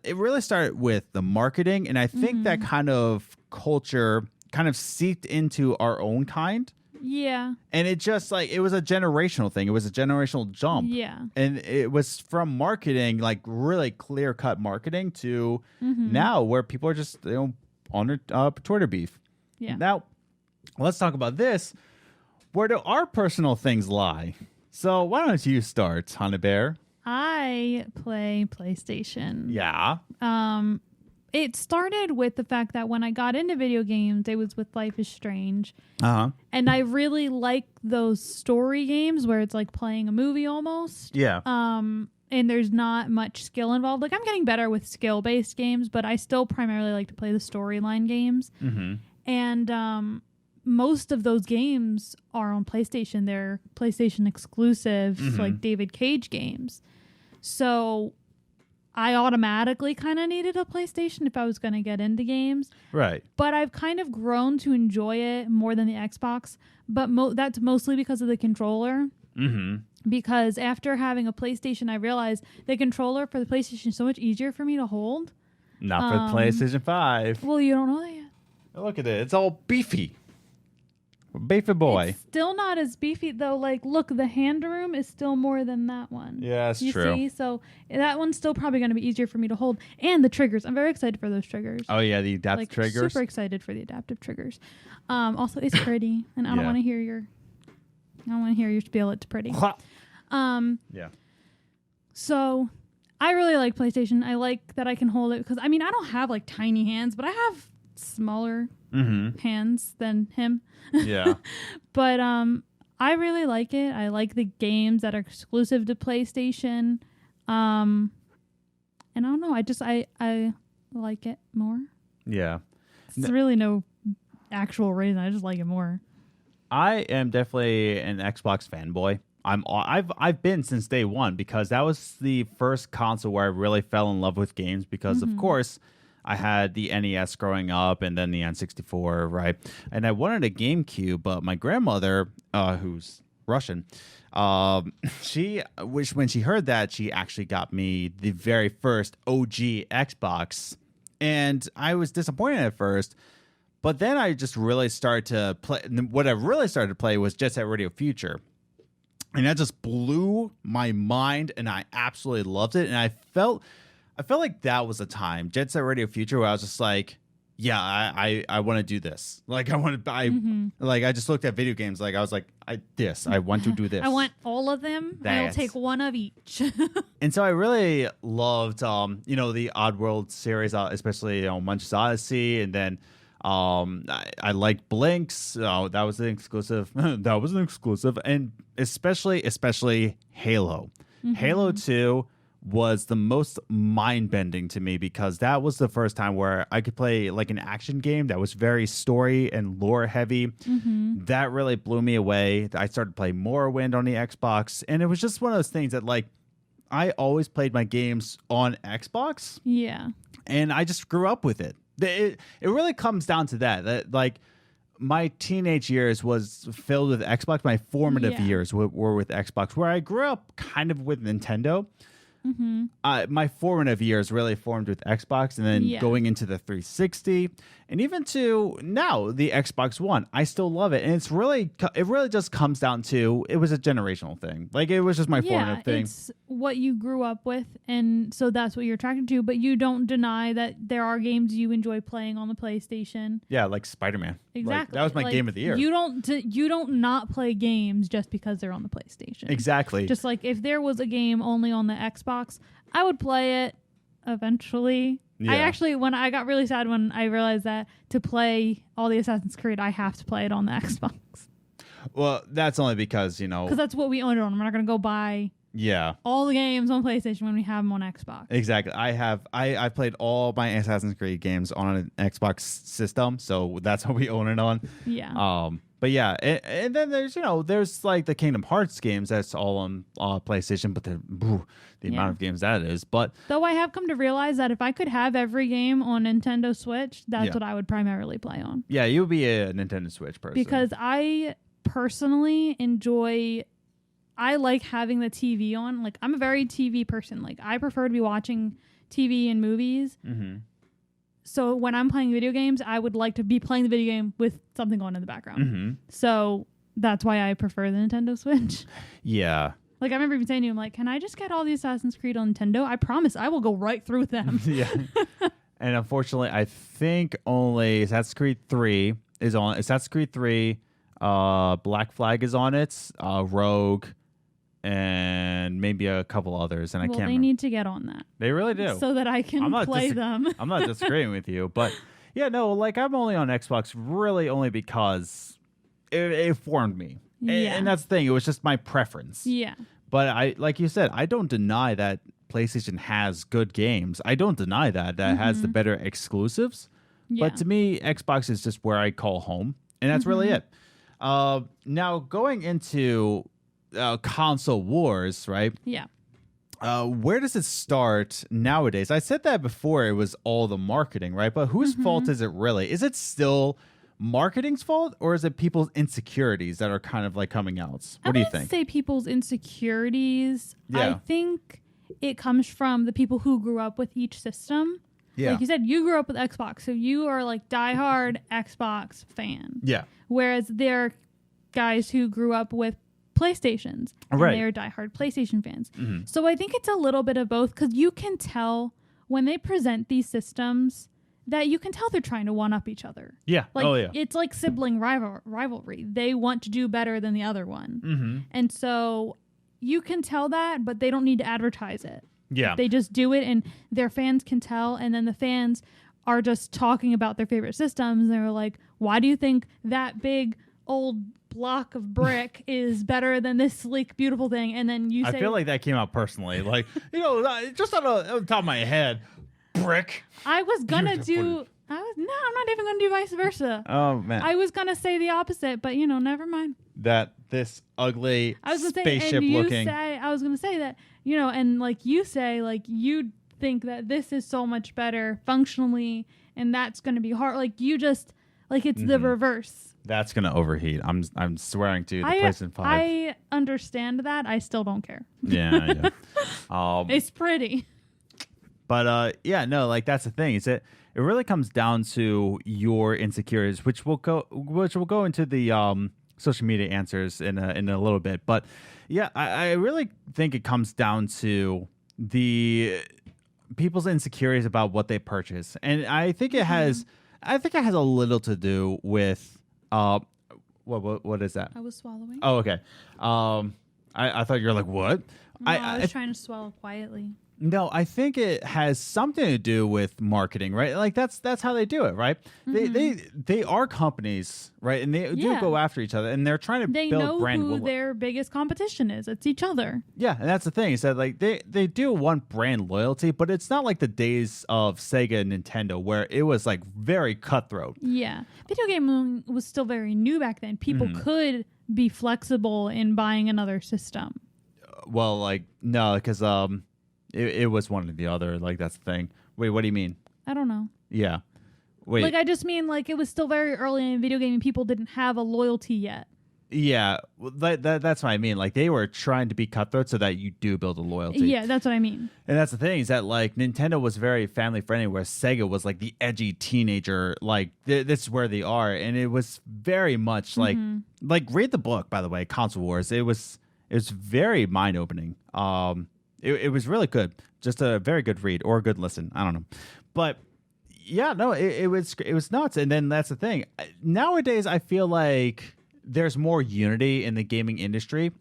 it really started with the marketing, and I think that kind of culture kind of seeped into our own kind. Yeah. And it just like, it was a generational thing. It was a generational jump. Yeah. And it was from marketing, like really clear cut marketing to now where people are just, on their Twitter beef. Yeah. Now, let's talk about this. Where do our personal things lie? So why don't you start, Honey Bear? I play PlayStation. Yeah. It started with the fact that when I got into video games, it was with Life is Strange. Uh-huh. And I really like those story games where it's like playing a movie almost. Yeah. And there's not much skill involved. Like I'm getting better with skill-based games, but I still primarily like to play the storyline games. And most of those games are on PlayStation. They're PlayStation exclusive, like David Cage games. So I automatically kind of needed a PlayStation if I was going to get into games. Right. But I've kind of grown to enjoy it more than the Xbox. But that's mostly because of the controller. Because after having a PlayStation, I realized the controller for the PlayStation is so much easier for me to hold. Not for the PlayStation 5. Well, you don't know that yet. Look at it. It's all beefy. Beefy boy. It's still not as beefy though. Like, look, the hand room is still more than that one. Yeah, that's you true. See? So that one's still probably going to be easier for me to hold. And the triggers. I'm very excited for those triggers. Oh, yeah, the adaptive triggers. Super excited for the adaptive triggers. Also, it's pretty. And I don't want to hear your spiel. It's pretty. Yeah. So I really like PlayStation. I like that I can hold it because, I mean, I don't have like tiny hands, but I have smaller hands than him. Yeah. But I really like it. I like the games that are exclusive to PlayStation. And I don't know. I like it more. Yeah. There's really no actual reason. I just like it more. I am definitely an Xbox fanboy. I've been since day one because that was the first console where I really fell in love with games because of course I had the NES growing up and then the N64, right? And I wanted a GameCube, but my grandmother, who's Russian, when she heard that, she actually got me the very first OG Xbox, and I was disappointed at first. But then I just really started to play. What I really started to play was Jet Set Radio Future. And that just blew my mind, and I absolutely loved it. And I felt like that was a time, Jet Set Radio Future, where I was just like, yeah, I want to do this. Like, I just looked at video games. Like, I was like, I want to do this. I want all of them. I'll take one of each. And so I really loved, the Oddworld series, especially, Munch's Odyssey. And then I liked Blinks. That was an exclusive. That was an exclusive. And especially Halo. Halo 2 was the most mind-bending to me because that was the first time where I could play like an action game that was very story and lore heavy. That really blew me away. I started playing Morrowind on the Xbox, and it was just one of those things that, like, I always played my games on Xbox. Yeah. And I just grew up with it. It really comes down to that like, my teenage years was filled with Xbox. My formative years were with Xbox, where I grew up kind of with Nintendo. My formative years really formed with Xbox, and then going into the 360, and even to now the Xbox One. I still love it, and it really just comes down to it was a generational thing. Like, it was just my formative thing. It's what you grew up with, and so that's what you're attracted to. But you don't deny that there are games you enjoy playing on the PlayStation. Yeah, like Spider-Man. Exactly, like, that was my game of the year. You don't not play games just because they're on the PlayStation. Exactly. Just like if there was a game only on the Xbox, I would play it eventually. Yeah. I actually, when I got really sad when I realized that to play all the Assassin's Creed, I have to play it on the Xbox. Well, that's only because, because that's what we own it on. We're not going to go buy all the games on PlayStation when we have them on Xbox. Exactly. I played all my Assassin's Creed games on an Xbox system, so that's what we own it on. Yeah. But yeah, and then there's like the Kingdom Hearts games that's all on PlayStation, but the amount of games that is. But though I have come to realize that if I could have every game on Nintendo Switch, that's what I would primarily play on. Yeah, you would be a Nintendo Switch person. Because I personally I like having the TV on. Like, I'm a very TV person. Like, I prefer to be watching TV and movies. So when I'm playing video games, I would like to be playing the video game with something on in the background. So that's why I prefer the Nintendo Switch. Yeah. Like, I remember even saying to him, like, can I just get all the Assassin's Creed on Nintendo? I promise I will go right through them. Yeah. And unfortunately, I think only Assassin's Creed 3 is on. Assassin's Creed 3, Black Flag is on it, Rogue, and maybe a couple others, and I can't remember. They need to get on that. They really do. So that I can play them. I'm not disagreeing with you, but yeah, no, like, I'm only on Xbox really only because it formed me. Yeah. And that's the thing. It was just my preference. Yeah. But like you said, I don't deny that PlayStation has good games. I don't deny that has the better exclusives. Yeah. But to me, Xbox is just where I call home, and that's really it. Now, going into console wars, right? Yeah. Where does it start nowadays? I said that before, it was all the marketing, right? But whose fault is it really? Is it still marketing's fault, or is it people's insecurities that are kind of like coming out? What do you think? I would say people's insecurities. Yeah. I think it comes from the people who grew up with each system. Yeah. Like you said, you grew up with Xbox, so you are like diehard Xbox fan. Yeah. Whereas there are guys who grew up with PlayStations, and Right. they're diehard PlayStation fans. So I think it's a little bit of both, because you can tell when they present these systems that you can tell they're trying to one up each other. Yeah. Like it's like sibling rivalry. They want to do better than the other one, and so you can tell that, but they don't need to advertise it. Yeah. They just do it, and their fans can tell, and then the fans are just talking about their favorite systems. They're like, "Why do you think that big old block of brick is better than this sleek, beautiful thing?" And then you say, I feel like that came out personally. Like, just on the top of my head, brick. I was gonna do. I'm not even gonna do vice versa. Oh, man. I was gonna say the opposite, but never mind. This ugly I was gonna spaceship say, and you looking. I was gonna say that, and like you say, like you think that this is so much better functionally, and that's gonna be hard. Like you just like it's the reverse. That's gonna overheat. I'm swearing to you, the PlayStation 5. I understand that. I still don't care. Yeah. It's pretty. But like that's the thing. Is it really comes down to your insecurities, which will go into the social media answers in a little bit. But yeah, I really think it comes down to the people's insecurities about what they purchase, and I think it has a little to do with what is that? I was swallowing. Oh, okay. I thought you were like, what? No, I was trying to swallow quietly. No, I think it has something to do with marketing, right? Like that's how they do it, right? They are companies, right? And they do go after each other, and they're trying to They build know brand. who their biggest competition is. It's each other. Yeah, and that's the thing is that like they do want brand loyalty, but it's not like the days of Sega and Nintendo where it was like very cutthroat. Yeah. Video gaming was still very new back then. People could be flexible in buying another system. Well, like no, because it was one or the other. Like that's the thing. Wait, what do you mean? I don't know. Yeah. Wait. Like I just mean like it was still very early in video gaming. People didn't have a loyalty yet. Yeah, that's what I mean. Like they were trying to be cutthroat so that you do build a loyalty. Yeah, that's what I mean. And that's the thing is that like Nintendo was very family friendly, where Sega was like the edgy teenager. Like this is where they are, and it was very much like read the book, by the way, Console Wars. It was very mind opening. It was really good, just a very good read or a good listen. I don't know, but yeah, no, it was nuts. And then that's the thing. Nowadays, I feel like there's more unity in the gaming industry.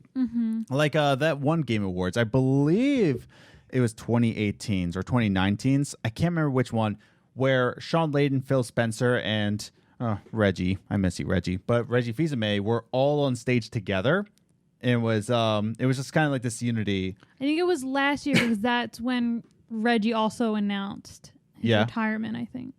Like that one Game Awards, I believe it was 2018's or 2019's. I can't remember which one, where Sean Layden, Phil Spencer, and Reggie, I miss you, Reggie, but Reggie Fils-Aimé were all on stage together. It was just kind of like this unity. I think it was last year because that's when Reggie also announced his retirement, I think.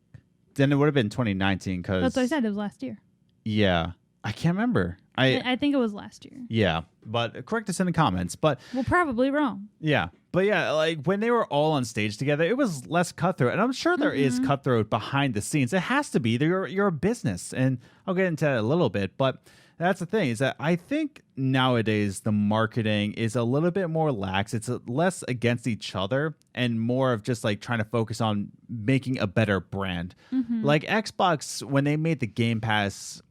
Then it would have been 2019 because that's what I said. It was last year. Yeah, I can't remember. I think it was last year. Yeah, but correct us in the comments. But we're probably wrong. Yeah, but yeah, like when they were all on stage together, it was less cutthroat, and I'm sure there is cutthroat behind the scenes. It has to be. You're a business, and I'll get into that a little bit, but. That's the thing is that I think nowadays the marketing is a little bit more lax. It's less against each other and more of just like trying to focus on making a better brand. Like Xbox, when they made the Game Pass,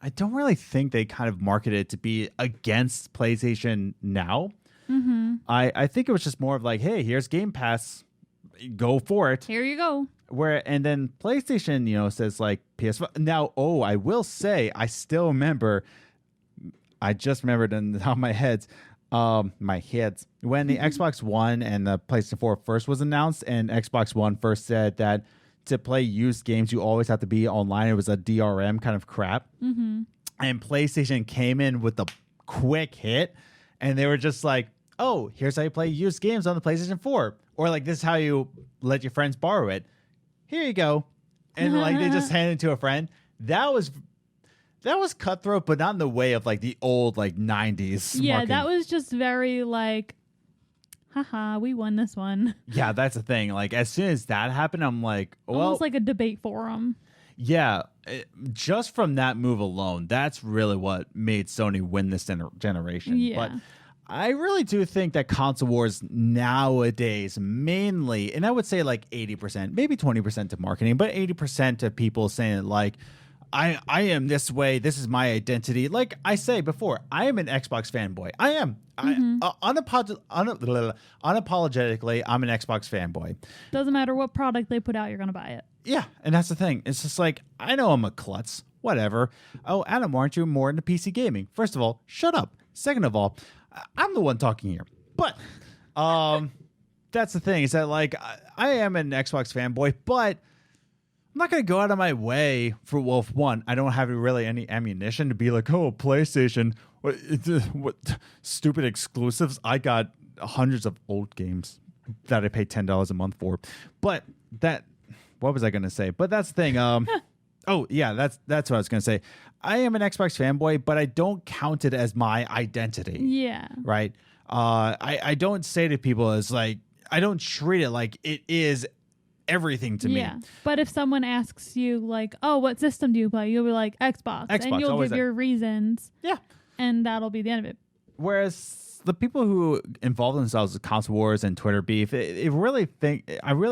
I don't really think they kind of marketed it to be against PlayStation now. I think it was just more of like, hey, here's Game Pass. Go for it. Here you go. And then PlayStation, says like PS5. Now, I will say, I still remember. I just remembered on the top of my head, when the Xbox One and the PlayStation 4 first was announced, and Xbox One first said that to play used games, you always have to be online. It was a DRM kind of crap. And PlayStation came in with the quick hit, and they were just like, oh, here's how you play used games on the PlayStation 4. Or like, this is how you let your friends borrow it. Here you go. And like, they just hand it to a friend. That was cutthroat, but not in the way of like the old like 90s. Yeah, marketing. that was just very like, haha, we won this one. Yeah, that's the thing. Like, as soon as that happened, I'm like, well. Almost like a debate forum. Yeah, just from that move alone, that's really what made Sony win this generation. Yeah. But I really do think that console wars nowadays mainly, and I would say like 80%, maybe 20% to marketing, but 80% to people saying like, I am this way. This is my identity. Like I say before, I am an Xbox fanboy. I am. Unapologetically, I'm an Xbox fanboy. Doesn't matter what product they put out, you're going to buy it. Yeah, and that's the thing. It's just like, I know I'm a klutz. Whatever. Oh, Adam, aren't you more into PC gaming? First of all, shut up. Second of all, I'm the one talking here. But that's the thing. Is that like I am an Xbox fanboy, but I'm not going to go out of my way for Wolf 1. I don't have really any ammunition to be like, oh, PlayStation, what stupid exclusives. I got hundreds of old games that I pay $10 a month for. But what was I going to say? But that's the thing. Oh, yeah, that's what I was going to say. I am an Xbox fanboy, but I don't count it as my identity. Yeah. Right? I don't say to people as like, I don't treat it like it is everything to me. Yeah. But if someone asks you like, oh, what system do you play? You'll be like, Xbox. And you'll give your reasons. Yeah. And that'll be the end of it. Whereas the people who involve themselves with console wars and Twitter beef, I really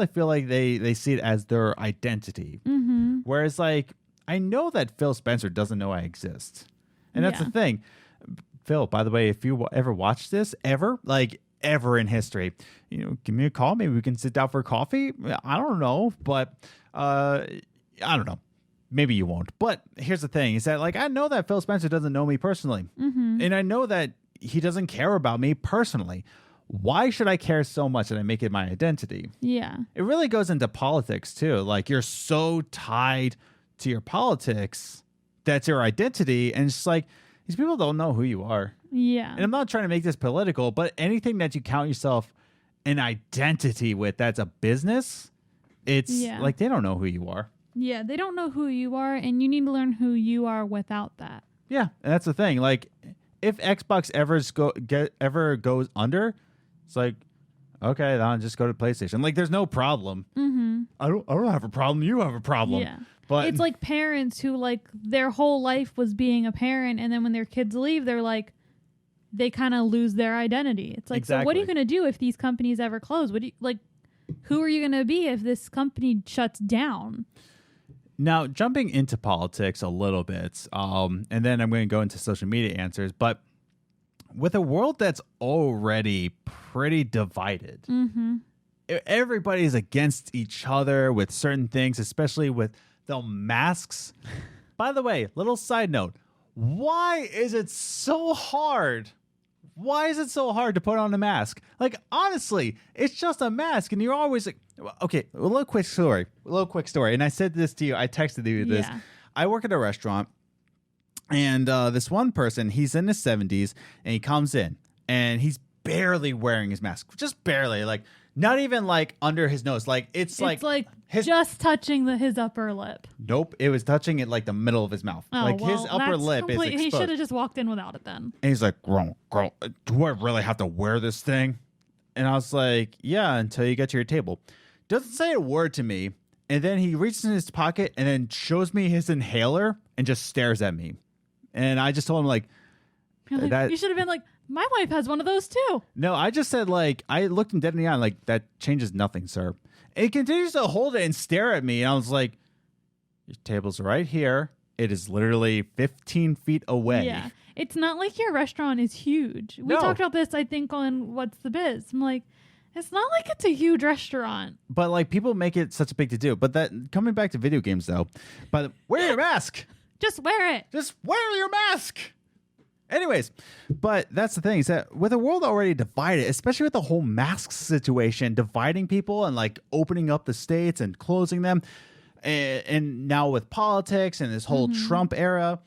feel like they see it as their identity. Mm-hmm. Whereas like, I know that Phil Spencer doesn't know I exist. And that's the thing. Phil, by the way, if you ever watch this, ever in history, give me a call. Maybe we can sit down for coffee. I don't know, but I don't know. Maybe you won't. But here's the thing: is that like I know that Phil Spencer doesn't know me personally, and I know that he doesn't care about me personally. Why should I care so much that I make it my identity? Yeah, it really goes into politics too. Like you're so tied to your politics that's your identity, and it's like these people don't know who you are. Yeah. And I'm not trying to make this political, but anything that you count yourself an identity with that's a business, it's like they don't know who you are. Yeah, they don't know who you are, and you need to learn who you are without that. Yeah, and that's the thing. Like, if Xbox ever goes under, it's like, okay, then I'll just go to PlayStation. Like, there's no problem. Mm-hmm. I don't have a problem. You have a problem. Yeah. But it's like parents who like their whole life was being a parent, and then when their kids leave, they're like, they kind of lose their identity. It's like, so what are you going to do if these companies ever close? What do you like? Who are you going to be if this company shuts down? Now, jumping into politics a little bit, and then I'm going to go into social media answers. But with a world that's already pretty divided, everybody's against each other with certain things, especially with the masks. By the way, little side note, why is it so hard? Why is it so hard to put on a mask? Like, honestly, it's just a mask, and you're always like, okay, a little quick story. And I said this to you. I texted you this. Yeah. I work at a restaurant, and this one person, he's in his 70s, and he comes in, and he's barely wearing his mask. Just barely. Like, not even, like, under his nose. Like, it's like just touching his upper lip. Nope. It was touching it, like, the middle of his mouth. Oh, like, his upper lip is exposed. He should have just walked in without it then. And he's like, girl, do I really have to wear this thing? And I was like, yeah, until you get to your table. Doesn't say a word to me. And then he reaches in his pocket and then shows me his inhaler and just stares at me. And I just told him, like, you should have been like, my wife has one of those too. No, I just said, like, I looked him dead in the eye, like, that changes nothing, sir. And he continues to hold it and stare at me. And I was like, your table's right here. It is literally 15 feet away. Yeah. It's not like your restaurant is huge. We talked about this, I think, on What's the Biz. I'm like, it's not like it's a huge restaurant. But, like, people make it such a big to do. But that coming back to video games, though, but wear your mask. Just wear it. Just wear your mask. Anyways, but that's the thing is that with a world already divided, especially with the whole mask situation, dividing people and like opening up the states and closing them, and now with politics and this whole Trump era,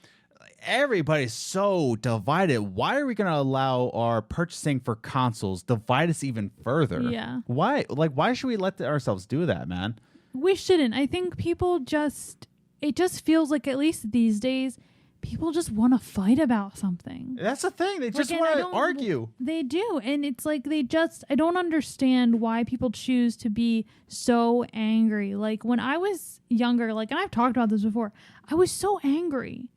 everybody's so divided. Why are we going to allow our purchasing for consoles divide us even further? Yeah. Why? Like, why should we let ourselves do that, man? We shouldn't. I think people it just feels like, at least these days, people just want to fight about something. That's the thing. They just want to argue. They do. And it's like I don't understand why people choose to be so angry. Like when I was younger, like, and I've talked about this before, I was so angry,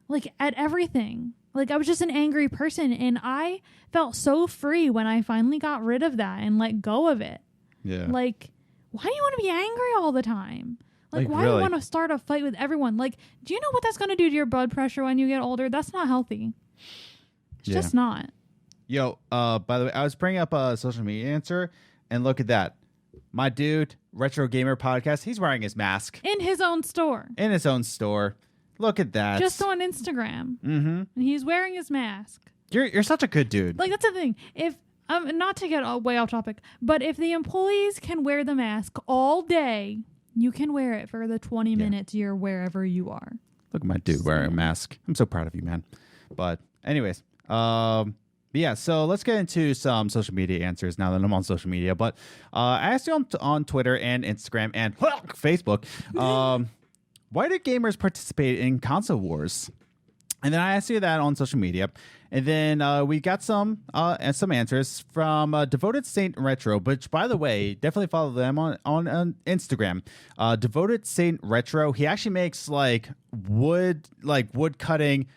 like at everything. Like I was just an angry person, and I felt so free when I finally got rid of that and let go of it. Yeah. Like, why do you want to be angry all the time? Like why do you want to start a fight with everyone? Like, do you know what that's going to do to your blood pressure when you get older? That's not healthy. It's just not. Yo, by the way, I was bringing up a social media answer, and look at that. My dude, Retro Gamer Podcast, he's wearing his mask. In his own store. Look at that. Just on Instagram. Mm-hmm. And he's wearing his mask. You're such a good dude. Like, that's the thing. If not to get way off topic, but if the employees can wear the mask all day, you can wear it for the 20 minutes you're wherever you are. Look at my dude wearing a mask. I'm so proud of you, man. But anyways, yeah, so let's get into some social media answers now that I'm on social media. But I asked you on Twitter and Instagram and Facebook, why do gamers participate in console wars? And then I asked you that on social media. And then we got some answers from Devoted Saint Retro, which, by the way, definitely follow them on Instagram. Devoted Saint Retro, he actually makes wood cutting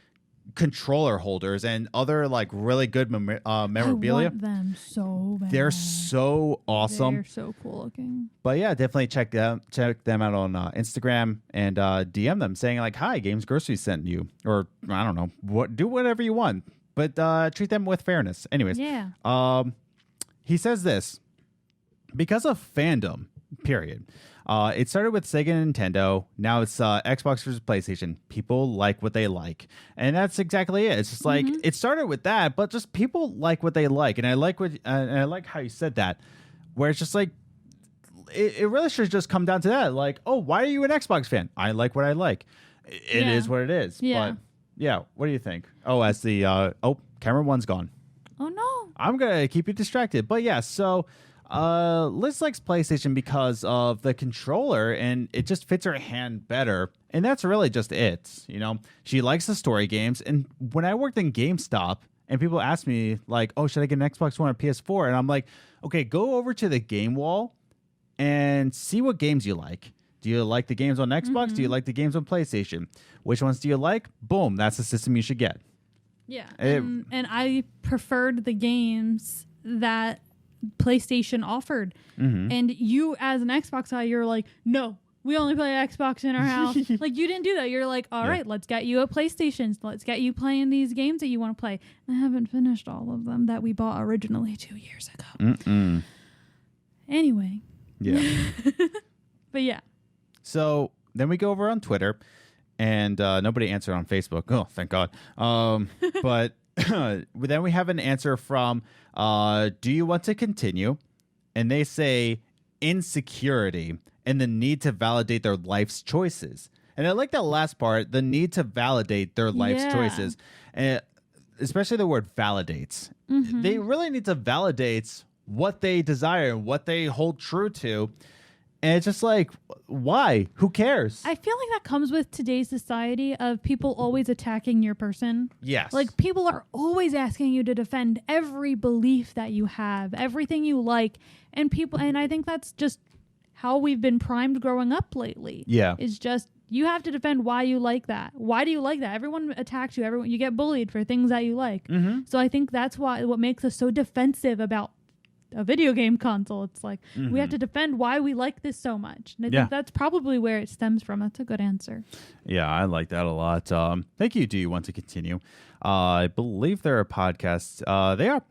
controller holders and other really good memorabilia. I want them so bad. They're so awesome. They're so cool looking. But yeah, definitely check them out on Instagram and DM them saying hi, Games Groceries sent you, or I don't know, do whatever you want, but treat them with fairness. Anyways, yeah. He says this because of fandom. Period. It started with Sega and Nintendo. Now it's Xbox versus PlayStation. People like what they like. And that's exactly it. It's just it started with that, but just people like what they like. And I like I like how you said that, where it's just it really should just come down to that. Oh, why are you an Xbox fan? I like what I like. It is what it is. Yeah. But yeah, what do you think? Oh, as the camera one's gone. Oh no. I'm gonna keep you distracted. But yeah, so Liz likes PlayStation because of the controller, and it just fits her hand better. And that's really just it. She likes the story games. And when I worked in GameStop and people ask me oh, should I get an Xbox One or PS4? And I'm like, okay, go over to the game wall and see what games you like. Do you like the games on Xbox? Mm-hmm. Do you like the games on PlayStation? Which ones do you like? Boom, that's the system you should get. Yeah. And I preferred the games that PlayStation offered. Mm-hmm. And you as an Xbox guy, you're like, no, we only play Xbox in our house. You didn't do that. You're like, all right, let's get you a PlayStation. Let's get you playing these games that you want to play. I haven't finished all of them that we bought originally 2 years ago. Mm-mm. Anyway. Yeah. But yeah. So then we go over on Twitter, and nobody answered on Facebook. Oh, thank God. But then we have an answer from do you want to continue? And they say insecurity and the need to validate their life's choices. And I like that last part, the need to validate their life's choices. And especially the word validates. Mm-hmm. They really need to validate what they desire and what they hold true to. And it's just why? Who cares? I feel like that comes with today's society of people always attacking your person. Yes. People are always asking you to defend every belief that you have, everything you like. And I think that's just how we've been primed growing up lately. Yeah. It's just, you have to defend why you like that. Why do you like that? Everyone attacks you. You get bullied for things that you like. Mm-hmm. So I think that's what makes us so defensive about a video game console. It's we have to defend why we like this so much. And I think that's probably where it stems from. That's a good answer. Yeah, I like that a lot. Thank you. Do you want to continue? I believe there are podcasts. They are.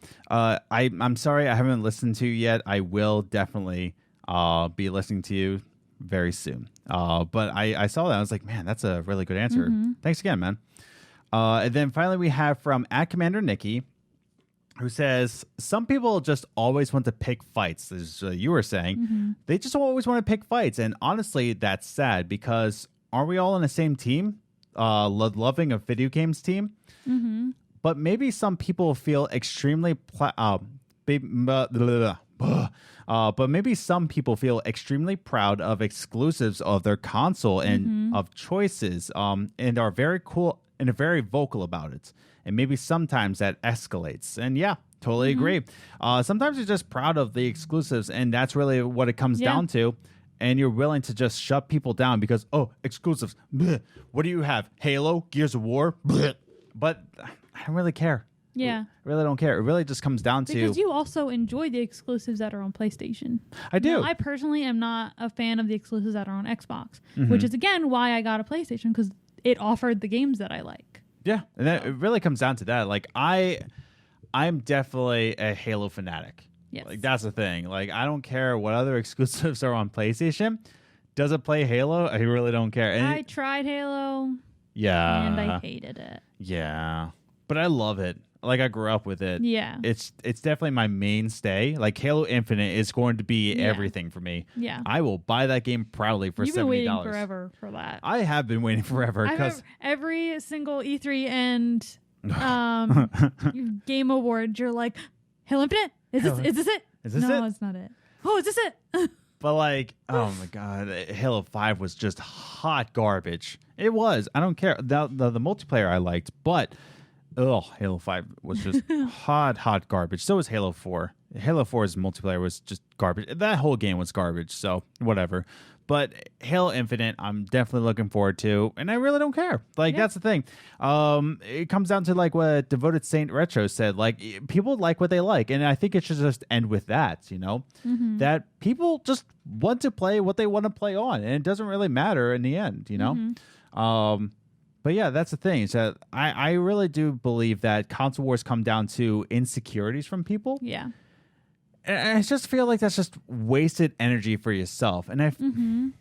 I'm sorry I haven't listened to you yet. I will definitely be listening to you very soon. But I saw that. I was like, man, that's a really good answer. Mm-hmm. Thanks again, man. And then finally we have from @CommanderNikki, who says, some people just always want to pick fights, as you were saying. Mm-hmm. They just always want to pick fights. And honestly, that's sad because aren't we all on the same team? Loving a video games team? Mm-hmm. But maybe some people feel extremely... but maybe some people feel extremely proud of exclusives of their console and of choices and are very cool and are very vocal about it. And maybe sometimes that escalates. And yeah, totally agree. Sometimes you're just proud of the exclusives, and that's really what it comes down to. And you're willing to just shut people down because, oh, exclusives. Bleh. What do you have? Halo? Gears of War? Bleh. But I don't really care. Yeah. I really don't care. It really just comes down to Because you also enjoy the exclusives that are on PlayStation. I do. Now, I personally am not a fan of the exclusives that are on Xbox, Mm-hmm. which is again why I got a PlayStation, because it offered the games that I like. Yeah, and that, it really comes down to that. Like I'm definitely a Halo fanatic. Yes. Like that's the thing. Like I don't care what other exclusives are on PlayStation. Does it play Halo? I really don't care. And I tried Halo yeah, and I hated it. yeah, but I love it. Like I grew up with it. Yeah. It's definitely my mainstay. Like Halo Infinite is going to be everything for me. Yeah. I will buy that game proudly for $70. You've been waiting forever for that. I have been waiting forever I because remember every single E3 and game award, you're like, Halo Infinite? Is this it? Is this no, it? it's not it. Oh, is this it? But like, oh my god, Halo 5 was just hot garbage. It was. I don't care. The multiplayer I liked, but Halo 5 was just hot garbage. So was Halo 4. Halo 4's multiplayer was just garbage. That whole game was garbage, so whatever. But Halo Infinite, I'm definitely looking forward to, and I really don't care. Like, that's the thing. It comes down to, like, what Devoted Saint Retro said. Like, people like what they like, and I think it should just end with that, you know? Mm-hmm. That people just want to play what they want to play on, and it doesn't really matter in the end, you know? Mm-hmm. But yeah, that's the thing. So I really do believe that console wars come down to insecurities from people. Yeah. And I just feel like that's just wasted energy for yourself. And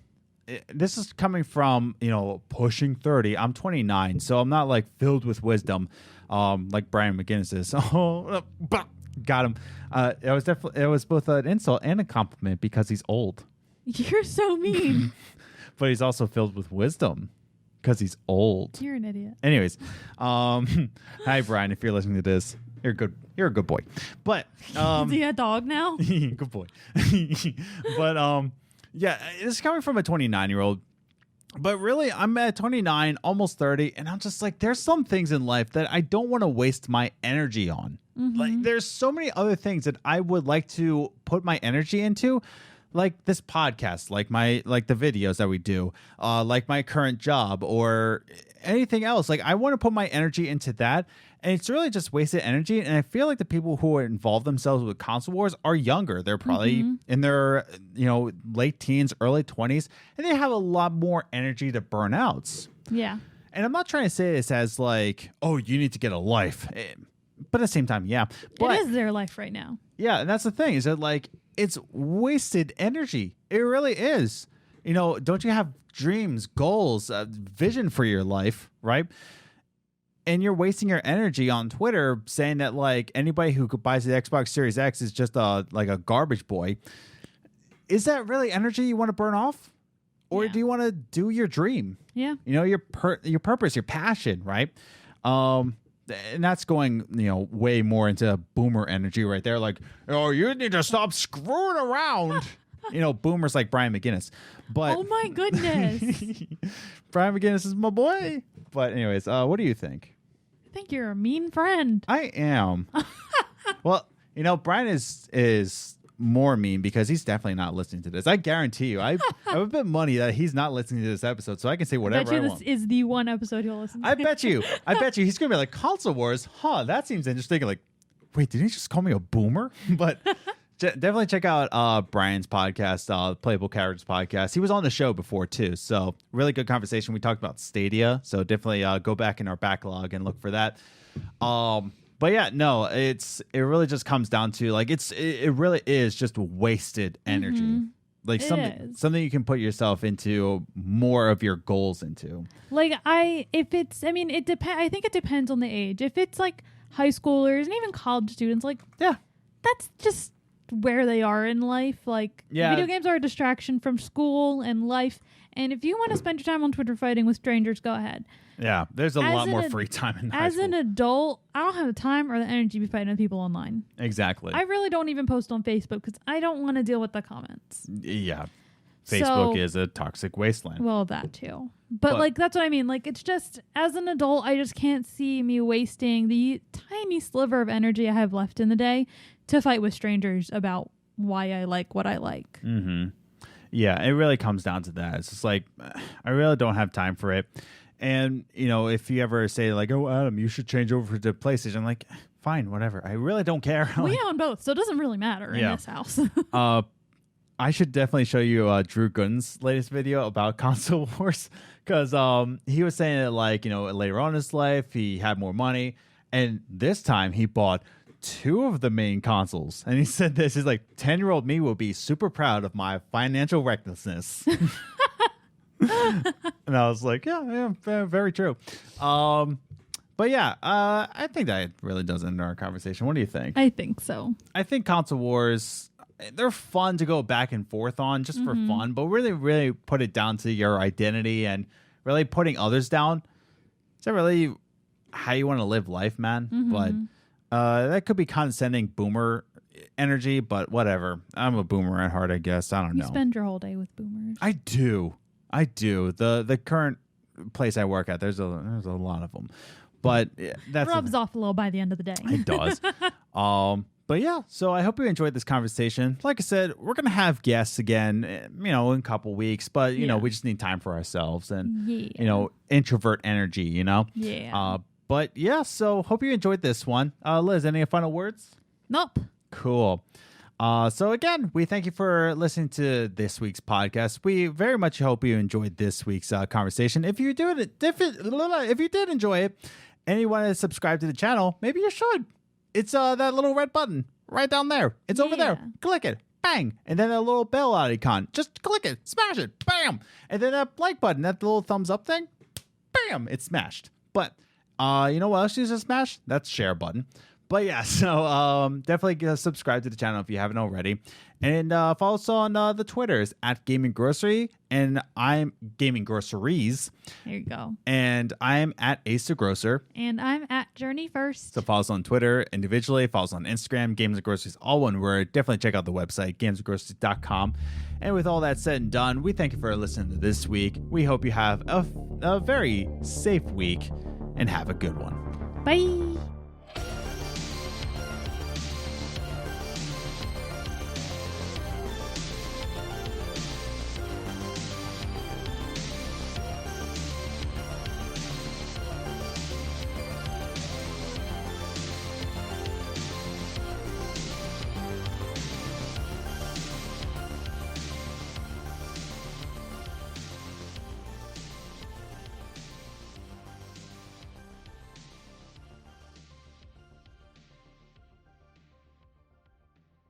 this is coming from, you know, pushing 30. I'm 29, so I'm not like filled with wisdom, like Brian McGinnis is. Oh, got him. It was both an insult and a compliment because he's old. You're so mean. But he's also filled with wisdom because he's old. You're an idiot. Anyways, hi Brian, if you're listening to this, you're a good boy. But Is he a dog now? good boy. But yeah, it's coming from a 29-year-old. But really, I'm at 29, almost 30, and I'm just like, there's some things in life that I don't want to waste my energy on. Like, there's so many other things that I would like to put my energy into, like this podcast, like the videos that we do, like my current job or anything else. Like, I want to put my energy into that, and it's really just wasted energy. And I feel like the people who involve themselves with console wars are younger. They're probably in their, you know, late teens, early 20s, and they have a lot more energy to burn out. Yeah. And I'm not trying to say this as like, oh, you need to get a life. But at the same time, yeah. But it is their life right now. yeah, and that's the thing, is that like it's wasted energy. It really is. You know, don't you have dreams, goals, vision for your life, right? And you're wasting your energy on Twitter saying that like anybody who buys the Xbox Series X is just like a garbage boy. Is that really energy you want to burn off? Or do you want to do your dream? Yeah. You know, your purpose, your passion, right? And that's going, you know, way more into boomer energy right there. Like, oh, you need to stop screwing around. You know, boomers like Brian McGinnis. But Oh my goodness. Brian McGinnis is my boy. But anyways, what do you think? I think you're a mean friend. I am. Well, you know, Brian is more mean because he's definitely not listening to this. I guarantee you. I would bet money that he's not listening to this episode, so I can say whatever I want. This is the one episode he'll listen to. I bet you he's gonna be like, console wars, huh? That seems interesting. Like, wait, did he just call me a boomer? But definitely check out Brian's podcast, Playable Characters podcast. He was on the show before too, so really good conversation. We talked about Stadia, so definitely go back in our backlog and look for that. But yeah, no, it really just comes down to like it really is just wasted energy. Like something you can put yourself into more of your goals into. Like I think it depends on the age. If it's like high schoolers and even college students, like that's just where they are in life. Like video games are a distraction from school and life. And if you want to spend your time on Twitter fighting with strangers, go ahead. Yeah, there's a lot more free time in high school. As an adult, I don't have the time or the energy to be fighting with people online. Exactly. I really don't even post on Facebook because I don't want to deal with the comments. Yeah. Facebook is a toxic wasteland. Well, that too. But like, that's what I mean. Like, it's just, as an adult, I just can't see me wasting the tiny sliver of energy I have left in the day to fight with strangers about why I like what I like. Mm-hmm. Yeah, it really comes down to that. It's just like, I really don't have time for it. And, you know, if you ever say like, oh, Adam, you should change over to PlayStation, I'm like, fine, whatever. I really don't care. We own both, so it doesn't really matter in this house. I should definitely show you Drew Gooden's latest video about console wars, because he was saying that, like, you know, later on in his life he had more money, and this time he bought 2 of the main consoles, and he said this is like 10-year-old me will be super proud of my financial recklessness. And I was like, yeah, very true. But yeah, I think that really does end our conversation. What do you think? I think so. I think console wars, they're fun to go back and forth on just for fun, but really put it down to your identity and really putting others down. Is that really how you want to live life, man? But that could be condescending boomer energy, but whatever. I'm a boomer at heart, I guess. I don't know. You spend your whole day with boomers. I do. The current place I work at, there's a lot of them. But that's rubs off a little by the end of the day. It does. But yeah, so I hope you enjoyed this conversation. Like I said, we're going to have guests again, you know, in a couple weeks, but you know, we just need time for ourselves and you know, introvert energy, you know? Yeah. But yeah, so hope you enjoyed this one. Liz, any final words? Nope. Cool. So again, we thank you for listening to this week's podcast. We very much hope you enjoyed this week's conversation. If you did enjoy it and you want to subscribe to the channel, maybe you should. It's that little red button right down there. It's over there. Click it. Bang. And then a little bell icon. Just click it. Smash it. Bam. And then that like button, that little thumbs up thing. Bam. It's smashed. But you know what else you just smash? That's share button. But yeah, so definitely subscribe to the channel if you haven't already. And follow us on the Twitters at Gaming Grocery, and I'm Gaming Groceries. There you go. And I'm at Ace the Grocer. And I'm at Journey First. So follow us on Twitter individually, follow us on Instagram, Games and Groceries, all one word. Definitely check out the website, gamesandgroceries.com. And with all that said and done, we thank you for listening to this week. We hope you have a very safe week and have a good one. Bye.